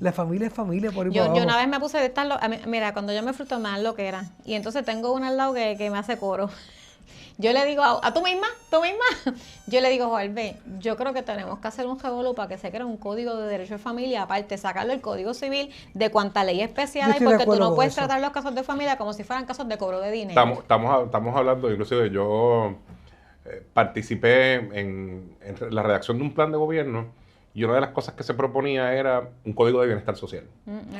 La familia es familia por ahí por abajo. Yo una vez me puse de estar... Mira, cuando yo me frustro me dan lo que era. Y entonces tengo una al lado que me hace coro. Yo le digo a tú misma, yo le digo, Joel, yo creo que tenemos que hacer un revolú para que se cree un código de derecho de familia, aparte sacarlo del Código Civil de cuanta ley especial hay, porque tú no puedes tratar los casos de familia como si fueran casos de cobro de dinero. Estamos hablando, inclusive yo participé en la redacción de un plan de gobierno y una de las cosas que se proponía era un código de bienestar social.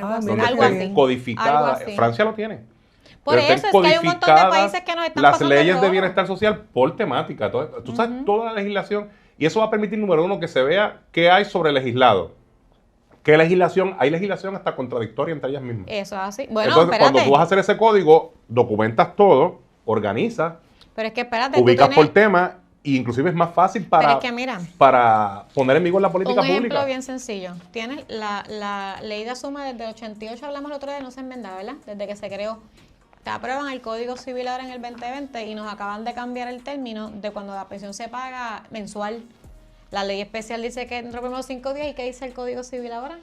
Algo así. Codificada, Francia lo tiene. Por eso es que hay un montón de países que nos están las leyes de bienestar social por temática. Tú sabes toda la legislación y eso va a permitir, número uno, que se vea qué hay sobre legislado. ¿Qué legislación? Hay legislación hasta contradictoria entre ellas mismas. Eso es así. Bueno, entonces, cuando tú vas a hacer ese código, documentas todo, organizas, pero es que espérate, ubicas por tema Y inclusive es más fácil Pero es que mira, para poner en vigor la política un ejemplo pública. bien sencillo. Tienes la ley de suma desde el 88, hablamos el otro día, no se enmenda, ¿verdad? Desde que se creó. Te aprueban el Código Civil ahora en el 2020 y nos acaban de cambiar el término de cuando la pensión se paga mensual. La ley especial dice que dentro de los primeros 5 días. ¿Y qué dice el Código Civil ahora?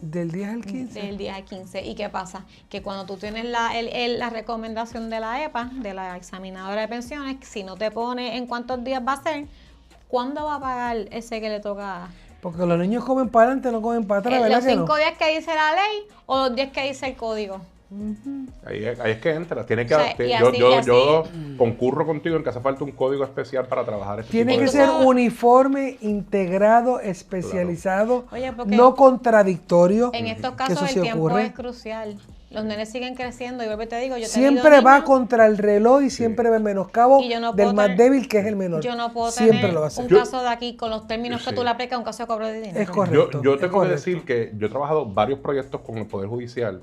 Del 10 al 15. Del día 15. ¿Y qué pasa? Que cuando tú tienes la recomendación de la EPA, de la examinadora de pensiones, si no te pone en cuántos días va a ser, ¿cuándo va a pagar ese que le toca? Porque los niños comen para adelante, no comen para atrás, ¿verdad ¿Los que 5 no? días que dice la ley o los 10 que dice el código? Ahí es que entra. Tiene que, O sea, y yo, así, yo concurro contigo en que hace falta un código especial para trabajar este Tiene tipo que de ser cosas. uniforme, integrado, especializado, Oye, porque no contradictorio. En estos que casos eso el sí tiempo ocurre. es crucial. Los nenes siguen creciendo y vuelvo y te digo, yo he Siempre tenido va niños contra el reloj y siempre va en menoscabo y yo no puedo del más tener- débil, que es el menor. Yo no puedo Siempre tener lo va a hacer. un caso de aquí con los términos que Sí. tú le aplicas, un caso de cobro de dinero. Es correcto. Yo es tengo que correcto. decir que yo he trabajado varios proyectos con el Poder Judicial.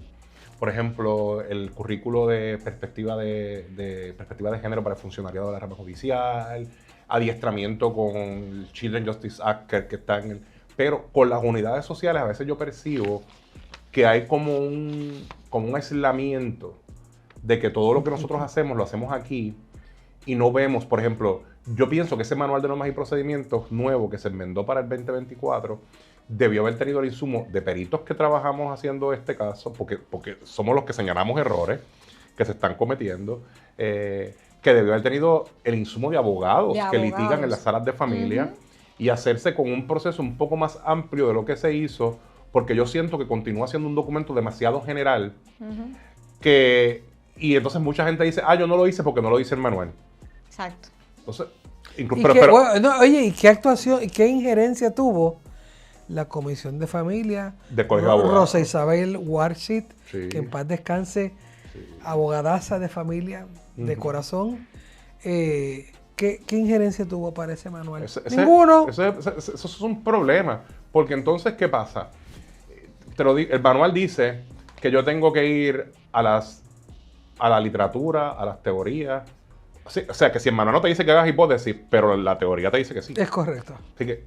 Por ejemplo, el currículo de perspectiva de género para el funcionariado de la rama judicial, adiestramiento con el Children Justice Act que está en el... Pero con las unidades sociales a veces yo percibo que hay como un aislamiento de que todo lo que nosotros hacemos lo hacemos aquí y no vemos, por ejemplo, yo pienso que ese manual de normas y procedimientos nuevo que se enmendó para el 2024 debió haber tenido el insumo de peritos que trabajamos haciendo este caso, porque somos los que señalamos errores que se están cometiendo, que debió haber tenido el insumo de abogados, que litigan en las salas de familia y hacerse con un proceso un poco más amplio de lo que se hizo, porque yo siento que continúa siendo un documento demasiado general, y entonces mucha gente dice, yo no lo hice porque no lo dice el manual. Exacto. Entonces, Y pero, que, bueno, no, oye, ¿y qué actuación y qué injerencia tuvo la Comisión de Familia? De Colegio de Abogados. Rosa Isabel Warshit, Sí. que en paz descanse, abogadaza de familia, de corazón. ¿Qué injerencia tuvo para ese manual? Ninguno. Eso es un problema. Porque entonces, ¿qué pasa? El manual dice que yo tengo que ir a la literatura, a las teorías. Sí, o sea, que si el manual no te dice que hagas hipótesis, pero la teoría te dice que sí. Es correcto. Así que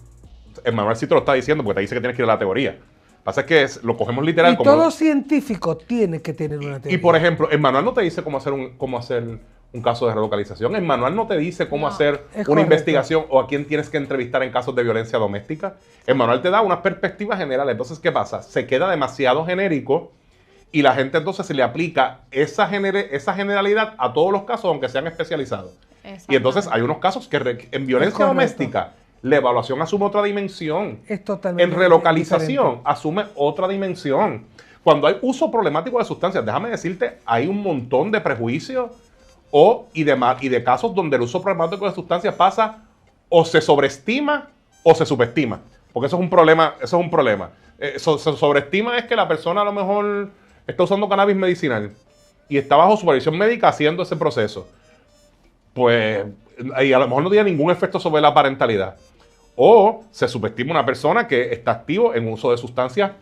el manual sí te lo está diciendo porque te dice que tienes que ir a la teoría. Lo que pasa es que lo cogemos literal Y como... todo científico tiene que tener una teoría. Y por ejemplo, el manual no te dice cómo hacer un caso de relocalización. El manual no te dice cómo hacer es una correcto. investigación o a quién tienes que entrevistar en casos de violencia doméstica. El manual te da unas perspectivas generales. Entonces, ¿qué pasa? Se queda demasiado genérico y la gente entonces se le aplica esa generalidad a todos los casos, aunque sean especializados. Y entonces hay unos casos que en violencia correcto. doméstica la evaluación asume otra dimensión. Es totalmente En relocalización diferente. asume otra dimensión. Cuando hay uso problemático de sustancias, déjame decirte, hay un montón de prejuicios y de casos donde el uso problemático de sustancias pasa o se sobreestima o se subestima. Porque eso es un problema. Se sobreestima es que la persona a lo mejor está usando cannabis medicinal y está bajo supervisión médica haciendo ese proceso. Pues, y a lo mejor no tiene ningún efecto sobre la parentalidad. O se subestima una persona que está activo en uso de sustancias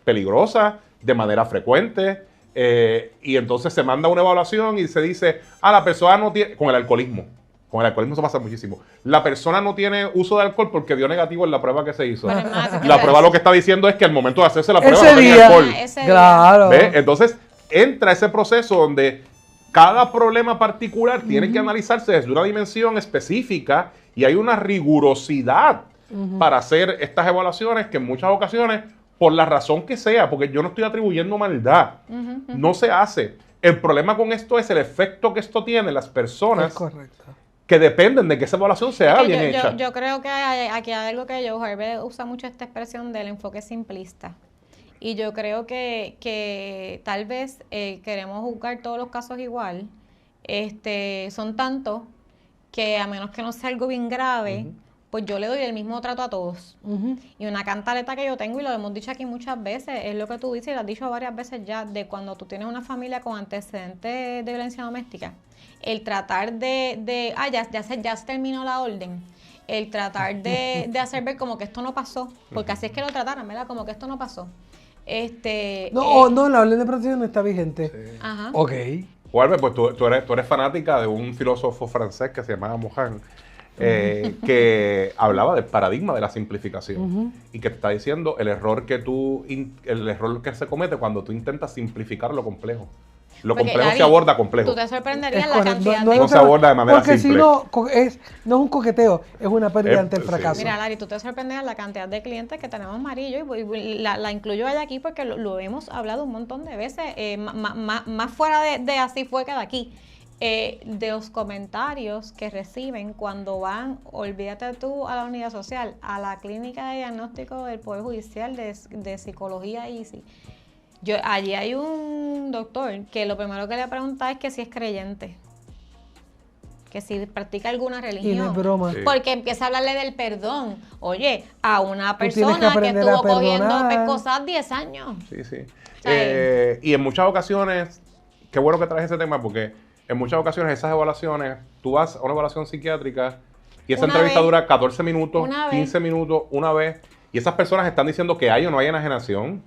peligrosas de manera frecuente, y entonces se manda una evaluación y se dice, la persona no tiene, con el alcoholismo eso pasa muchísimo, la persona no tiene uso de alcohol porque dio negativo en la prueba que se hizo. Pero, hermana, ¿qué La quieres prueba lo decir? que está diciendo es que al momento de hacerse la prueba Ese no tenía día. alcohol. Ese día. Claro. ¿Ve? Entonces entra ese proceso donde cada problema particular tiene que analizarse desde una dimensión específica y hay una rigurosidad para hacer estas evaluaciones que en muchas ocasiones, por la razón que sea, porque yo no estoy atribuyendo maldad, no se hace. El problema con esto es el efecto que esto tiene en las personas Es correcto. que dependen de que esa evaluación se haga bien hecha. Yo creo que aquí hay algo que Joe Harvey usa mucho esta expresión del enfoque simplista. Y yo creo que tal vez queremos juzgar todos los casos igual. Son tantos que a menos que no sea algo bien grave, pues yo le doy el mismo trato a todos. Y una cantaleta que yo tengo, y lo hemos dicho aquí muchas veces, es lo que tú dices y lo has dicho varias veces ya, de cuando tú tienes una familia con antecedentes de violencia doméstica, el tratar ya se terminó la orden, el tratar de hacer ver como que esto no pasó, porque así es que lo trataran, ¿verdad? Como que esto no pasó. No, la orden de protección no está vigente. Ajá. Ok. Juárez, pues tú eres fanática de un filósofo francés que se llamaba Mohan. que hablaba del paradigma de la simplificación y que te está diciendo el error que se comete cuando tú intentas simplificar lo complejo. Lo Porque, complejo Larry, se aborda complejo. Tú te sorprenderías Es la correcto. cantidad No se aborda de manera porque simple. si no, no es un coqueteo, es una pérdida ante el Sí. fracaso. Mira, Larry, tú te sorprenderías la cantidad de clientes que tenemos Marillo y la incluyo ella aquí porque lo hemos hablado un montón de veces, más fuera de así fue que de aquí. De los comentarios que reciben cuando van, olvídate tú, a la unidad social, a la clínica de diagnóstico del Poder Judicial de Psicología ICI. Allí hay un doctor que lo primero que le pregunta es que si es creyente, que si practica alguna Y no religión. es broma. Sí. Porque empieza a hablarle del perdón. Oye, a una Tú tienes que persona que aprender a estuvo cogiendo perdonar. cosas 10 años. Sí, sí. Sí. Y en muchas ocasiones, qué bueno que traes ese tema porque en muchas ocasiones esas evaluaciones, tú vas a una evaluación psiquiátrica y esa Una entrevista vez. dura 14 minutos, Una vez. 15 minutos, una vez, y esas personas están diciendo que hay o no hay enajenación.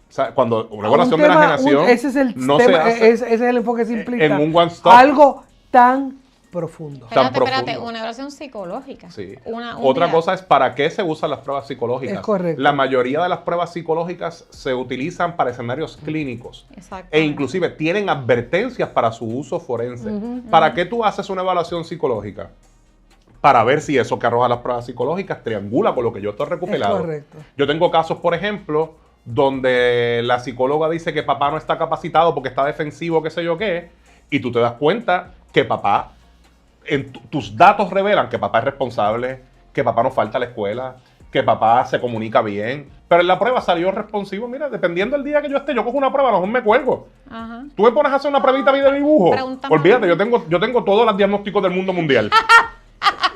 O sea, cuando una evaluación de enajenación ese es el no tema, se hace ese es el enfoque simplista. en un one stop. Algo tan profundo. Tan Espérate, profundo. una evaluación psicológica. Sí. Un Otra día. cosa es para qué se usan las pruebas psicológicas. Es correcto. La mayoría de las pruebas psicológicas se utilizan para escenarios clínicos. Exactamente. E inclusive tienen advertencias para su uso forense. ¿Para qué tú haces una evaluación psicológica? Para ver si eso que arroja las pruebas psicológicas triangula con lo que yo estoy recopilado. Es correcto. Yo tengo casos, por ejemplo, donde la psicóloga dice que papá no está capacitado porque está defensivo, qué sé yo qué, y tú te das cuenta que papá, tus datos revelan que papá es responsable, que papá no falta a la escuela, que papá se comunica bien, pero en la prueba salió responsivo. Mira, dependiendo del día que yo esté, yo cojo una prueba, a lo mejor me cuelgo. Ajá. Tú me pones a hacer una pruebita de dibujo. Pregúntame. Olvídate, yo tengo todos los diagnósticos del mundo mundial.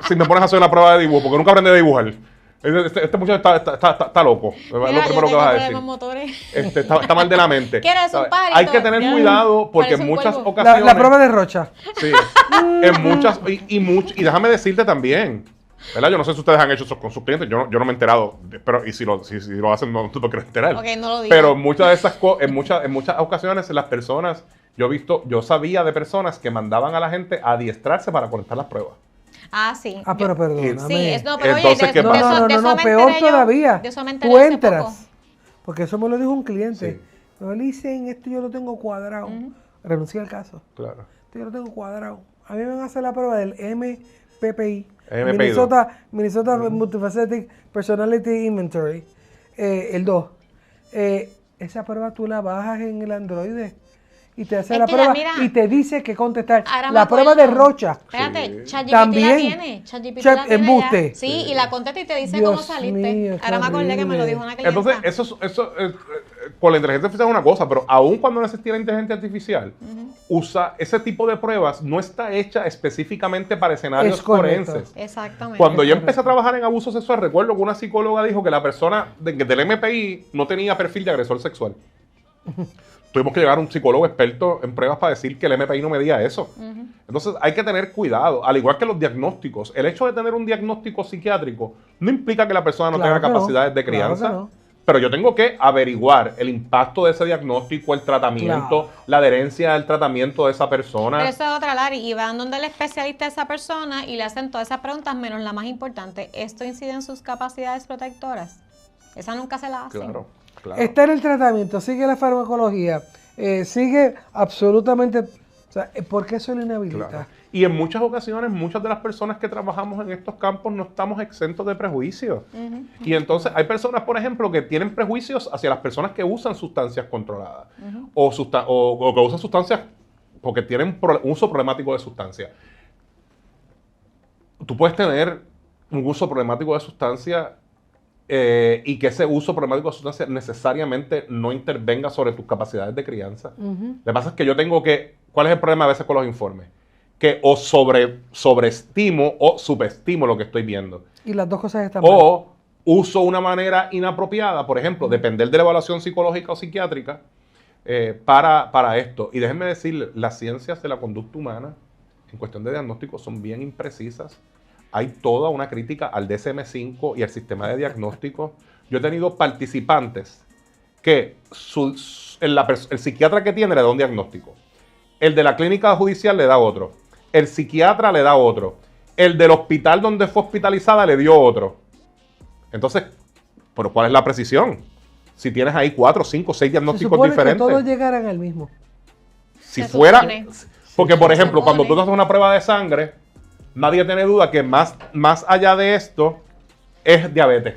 Si me pones a hacer una prueba de dibujo, porque nunca aprendí a dibujar. Este muchacho está loco. Es lo Mira, primero que vas a decir. problemas motores. Está mal de la mente. ¿Quieres un ¿Sabes? parito? Hay que tener Ya. cuidado porque Parece en un muchas cuervo. ocasiones. La prueba de Rocha. Sí. En muchas. Y déjame decirte también. ¿Verdad? Yo no sé si ustedes han hecho eso con sus clientes. Yo no me he enterado. Pero, y si lo hacen, no te quieres enterar. Ok, no lo digas. Pero muchas de esas cosas, en muchas ocasiones, las personas, yo sabía de personas que mandaban a la gente a adiestrarse para conectar las pruebas. Ah, sí. Ah, pero Yo- perdóname. Sí, no, pero Entonces, oye, ¿qué No, pasa? no, de no, eso no, me peor enteré yo. todavía. De eso me enteré Tú hace entras, poco. porque eso me lo dijo un cliente. Sí. Me dicen, esto yo lo tengo cuadrado. Renuncié al caso. Claro. Esto yo lo tengo cuadrado. A mí me van a hacer la prueba del MPPI. MPI. Minnesota Multifaceted Personality Inventory. El 2. Esa prueba tú la bajas en el Android y te hace Es la que prueba mira, y te dice qué contestar. Ahora me La prueba de acuerdo. Rocha. Espérate, Sí. ChatGPT También. la tiene. ChatGPT Chat- la tiene embuste. ya. Sí, y la contesta y te dice Dios cómo saliste. mío, qué Ahora me acordé que me lo horrible. dijo una clienta. Entonces, eso con la inteligencia artificial es una cosa, pero aún cuando no existía la inteligencia artificial, usa ese tipo de pruebas, no está hecha específicamente para escenarios Es correcto. forenses. Exactamente. Cuando yo Es empecé a trabajar en abuso sexual, recuerdo que una psicóloga dijo que la persona del MPI no tenía perfil de agresor sexual. Tuvimos que llevar a un psicólogo experto en pruebas para decir que el MPI no medía eso. Entonces hay que tener cuidado, al igual que los diagnósticos. El hecho de tener un diagnóstico psiquiátrico no implica que la persona no Claro tenga que no, capacidades de claro crianza. que no. Pero yo tengo que averiguar el impacto de ese diagnóstico, el tratamiento, Claro. la adherencia del tratamiento de esa persona. Pero esa es otra, Larry. Y van donde el especialista de esa persona y le hacen todas esas preguntas, menos la más importante. ¿Esto incide en sus capacidades protectoras? Esa nunca se la hacen. Claro, claro. Está en el tratamiento, sigue la farmacología, sigue absolutamente. O sea, ¿por qué eso lo inhabilita? Claro. Y en muchas ocasiones, muchas de las personas que trabajamos en estos campos no estamos exentos de prejuicios. Y entonces hay personas, por ejemplo, que tienen prejuicios hacia las personas que usan sustancias controladas o que usan sustancias porque tienen un uso problemático de sustancias. Tú puedes tener un uso problemático de sustancia y que ese uso problemático de sustancia necesariamente no intervenga sobre tus capacidades de crianza. Lo que pasa es que yo tengo que... ¿Cuál es el problema a veces con los informes? Que o sobreestimo o subestimo lo que estoy viendo. Y las dos cosas están mal. O uso una manera inapropiada, por ejemplo, depender de la evaluación psicológica o psiquiátrica para esto. Y déjenme decirle, las ciencias de la conducta humana en cuestión de diagnóstico son bien imprecisas. Hay toda una crítica al DSM-5 y al sistema de diagnóstico. Yo he tenido participantes que el psiquiatra que tiene le da un diagnóstico. El de la clínica judicial le da otro. El psiquiatra le da otro. el del hospital donde fue hospitalizada le dio otro. Entonces, ¿pero cuál es la precisión? Si tienes ahí 4, 5, 6 Se diagnósticos supone diferentes. que todos llegaran al mismo. Si Se fuera... supone. Porque, por Se ejemplo, cuando tú supone. haces una prueba de sangre, nadie tiene duda que más allá de esto es diabetes.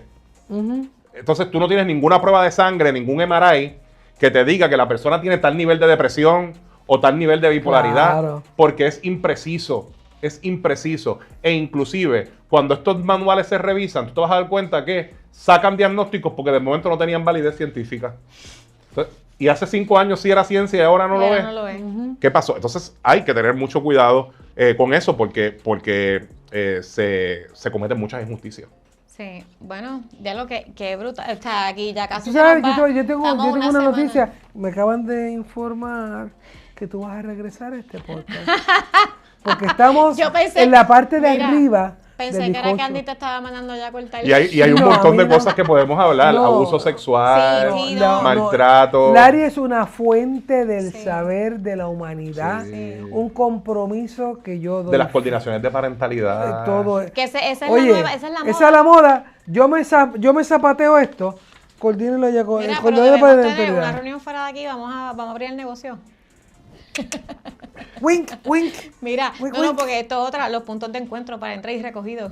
Ujú. Entonces, tú no tienes ninguna prueba de sangre, ningún MRI que te diga que la persona tiene tal nivel de depresión o tal nivel de bipolaridad, Claro. porque es impreciso. Es impreciso. E inclusive, cuando estos manuales se revisan, tú te vas a dar cuenta que sacan diagnósticos porque de momento no tenían validez científica. Entonces, y hace 5 años sí era ciencia y ahora no Y lo ahora es. no lo es. ¿Qué pasó? Entonces hay que tener mucho cuidado con eso porque se cometen muchas injusticias. Sí, bueno, ya lo que brutal. O sea, aquí ya casi Tú se sabes, nos va. yo tengo Estamos una semana. noticia. Me acaban de informar que tú vas a regresar a este podcast. Porque estamos Yo pensé- en la parte de mira, arriba Pensé del que era bizcocho. Candy te estaba mandando ya a cortar. Y hay un No, a montón mí de no. cosas que podemos hablar. No. Abuso sexual, Sí, no. maltrato. Lari es una fuente del Sí. saber de la humanidad. Sí. Un compromiso que yo doy. De las coordinaciones de parentalidad. Todo Que esa es Oye, la nueva, esa es la moda. esa es la moda. Yo me zapateo esto. Coordínelo ya con Mira, el pero coordinador de debemos tener una parentalidad. reunión fuera de aquí, vamos a abrir el negocio. Wink, wink. Mira, Wink, no, wink. porque esto es otra, los puntos de encuentro para entrar y recogido.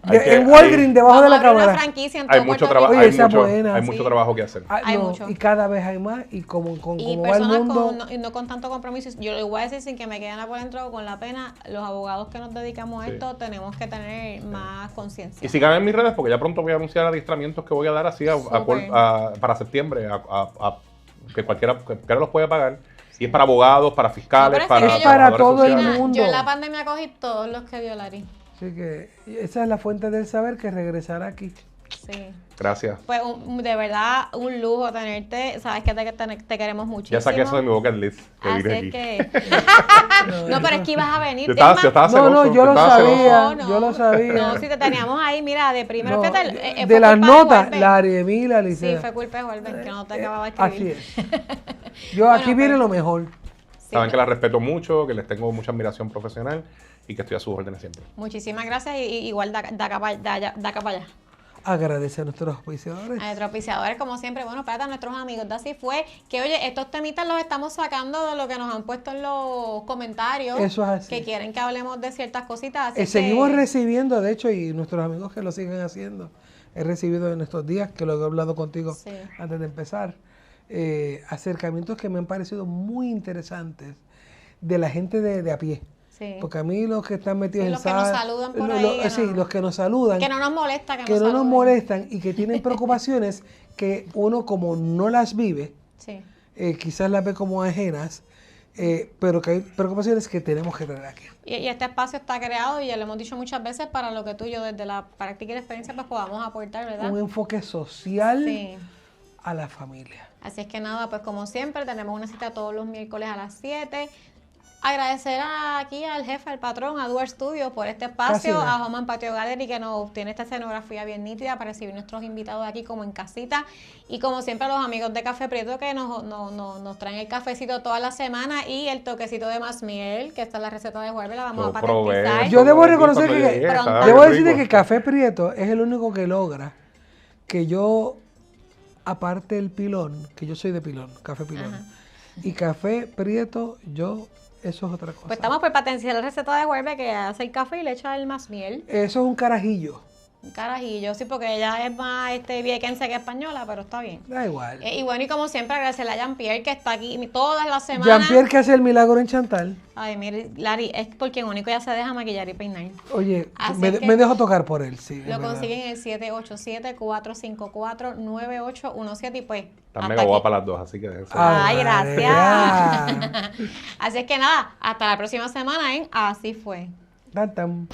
Hay que- En Walgreens, debajo de Vamos la a abrir una cámara. franquicia en Hay todo mucho Puerto trabajo, Rico. Oye, esa es buena, hay sí. mucho trabajo que hacer. Ah, Hay no, mucho. y cada vez hay más. Y como Y va el personas mundo. no, con tanto compromiso. Yo lo voy a decir sin que me queden por dentro con la pena. Los abogados que nos dedicamos a Sí. esto tenemos que tener más conciencia. Y sigan en mis redes porque ya pronto voy a anunciar adiestramientos que voy a dar así Súper. para septiembre, que cualquiera los puede pagar. Y es para abogados, para fiscales, No, pero para es que yo- para trabajadores todo el sociales. Mira, mundo. yo en la pandemia cogí todos los que vio Lari. Así que esa es la fuente del saber que regresará aquí. Sí. Gracias. Pues de verdad, un lujo tenerte. Sabes que te queremos muchísimo. Ya saqué eso de mi bucket list. Que Así vine es aquí. que. No, pero es que ibas a venir. Yo estaba, Es más, yo estaba No, celoso. no, yo lo estaba celoso. sabía. no. Yo lo sabía. No, si te teníamos ahí, mira, de primero. No, Fíjate, de fue las culpa de notas, Walter. la Ariemila, Sí, Licea. fue culpa de Walter, que no te acababa de Así escribir. es. Yo Bueno, aquí viene pues. lo mejor. Sí, Saben que la respeto mucho, que les tengo mucha admiración profesional y que estoy a sus órdenes siempre. Muchísimas gracias y igual da acá para allá. Agradece a nuestros auspiciadores. A nuestros auspiciadores, como siempre, bueno, para nuestros amigos de Así Fue, que oye, estos temitas los estamos sacando de lo que nos han puesto en los comentarios. Eso es así. Que quieren que hablemos de ciertas cositas. Así Seguimos que- recibiendo, de hecho, y nuestros amigos que lo siguen haciendo, he recibido en estos días, que lo he hablado contigo Sí. antes de empezar, acercamientos que me han parecido muy interesantes de la gente de a pie. Sí. Porque a mí los que están metidos Sí, en los que nos saludan por ahí, que sí, no- los que nos saludan, Que no nos molesta, que no nos saluden. molestan y que tienen preocupaciones que uno como no las vive, Sí. quizás las ve como ajenas, pero que hay preocupaciones que tenemos que tener aquí. Y este espacio está creado, y ya lo hemos dicho muchas veces, para lo que tú y yo desde la práctica y la experiencia pues podamos aportar, ¿verdad? Un enfoque social Sí. a la familia. Así es que nada, pues como siempre, tenemos una cita todos los miércoles a las 7. Agradecer aquí al jefe, al patrón, a Dual Studios por este espacio, Casi nada. a Homan Patio Gallery que nos tiene esta escenografía bien nítida para recibir nuestros invitados aquí como en casita, y como siempre a los amigos de Café Prieto que nos traen el cafecito toda la semana y el toquecito de más miel, que esta es la receta de Jueves, la vamos Yo a probé. patentizar. Yo debo Cuando reconocer que llegué, Pronto. estaba debo bien decirte rico. que Café Prieto es el único que logra que yo, aparte del pilón, que yo soy de pilón, Café Pilón, Ajá. y Café Prieto, eso es otra cosa. Pues estamos por patentar la receta de Jueves, que hace el café y le echa el más miel. Eso es un carajillo, Un carajillo, sí, porque ella es más viequense que española, pero está bien. da igual. Y bueno, y como siempre, agradecerle a Jean-Pierre que está aquí todas las semanas. Jean-Pierre que hace el milagro en Chantal. Ay, mire, Lari, es porque en único ya se deja maquillar y peinar. Oye, Así me, es que me dejo tocar por él, sí. es Lo verdad. consiguen en el 787-454-9817 y pues Están hasta mega aquí. guapas las dos, así que... Ay, gracias. María. Así es que nada, hasta la próxima semana en Así Fue. Tan, tan.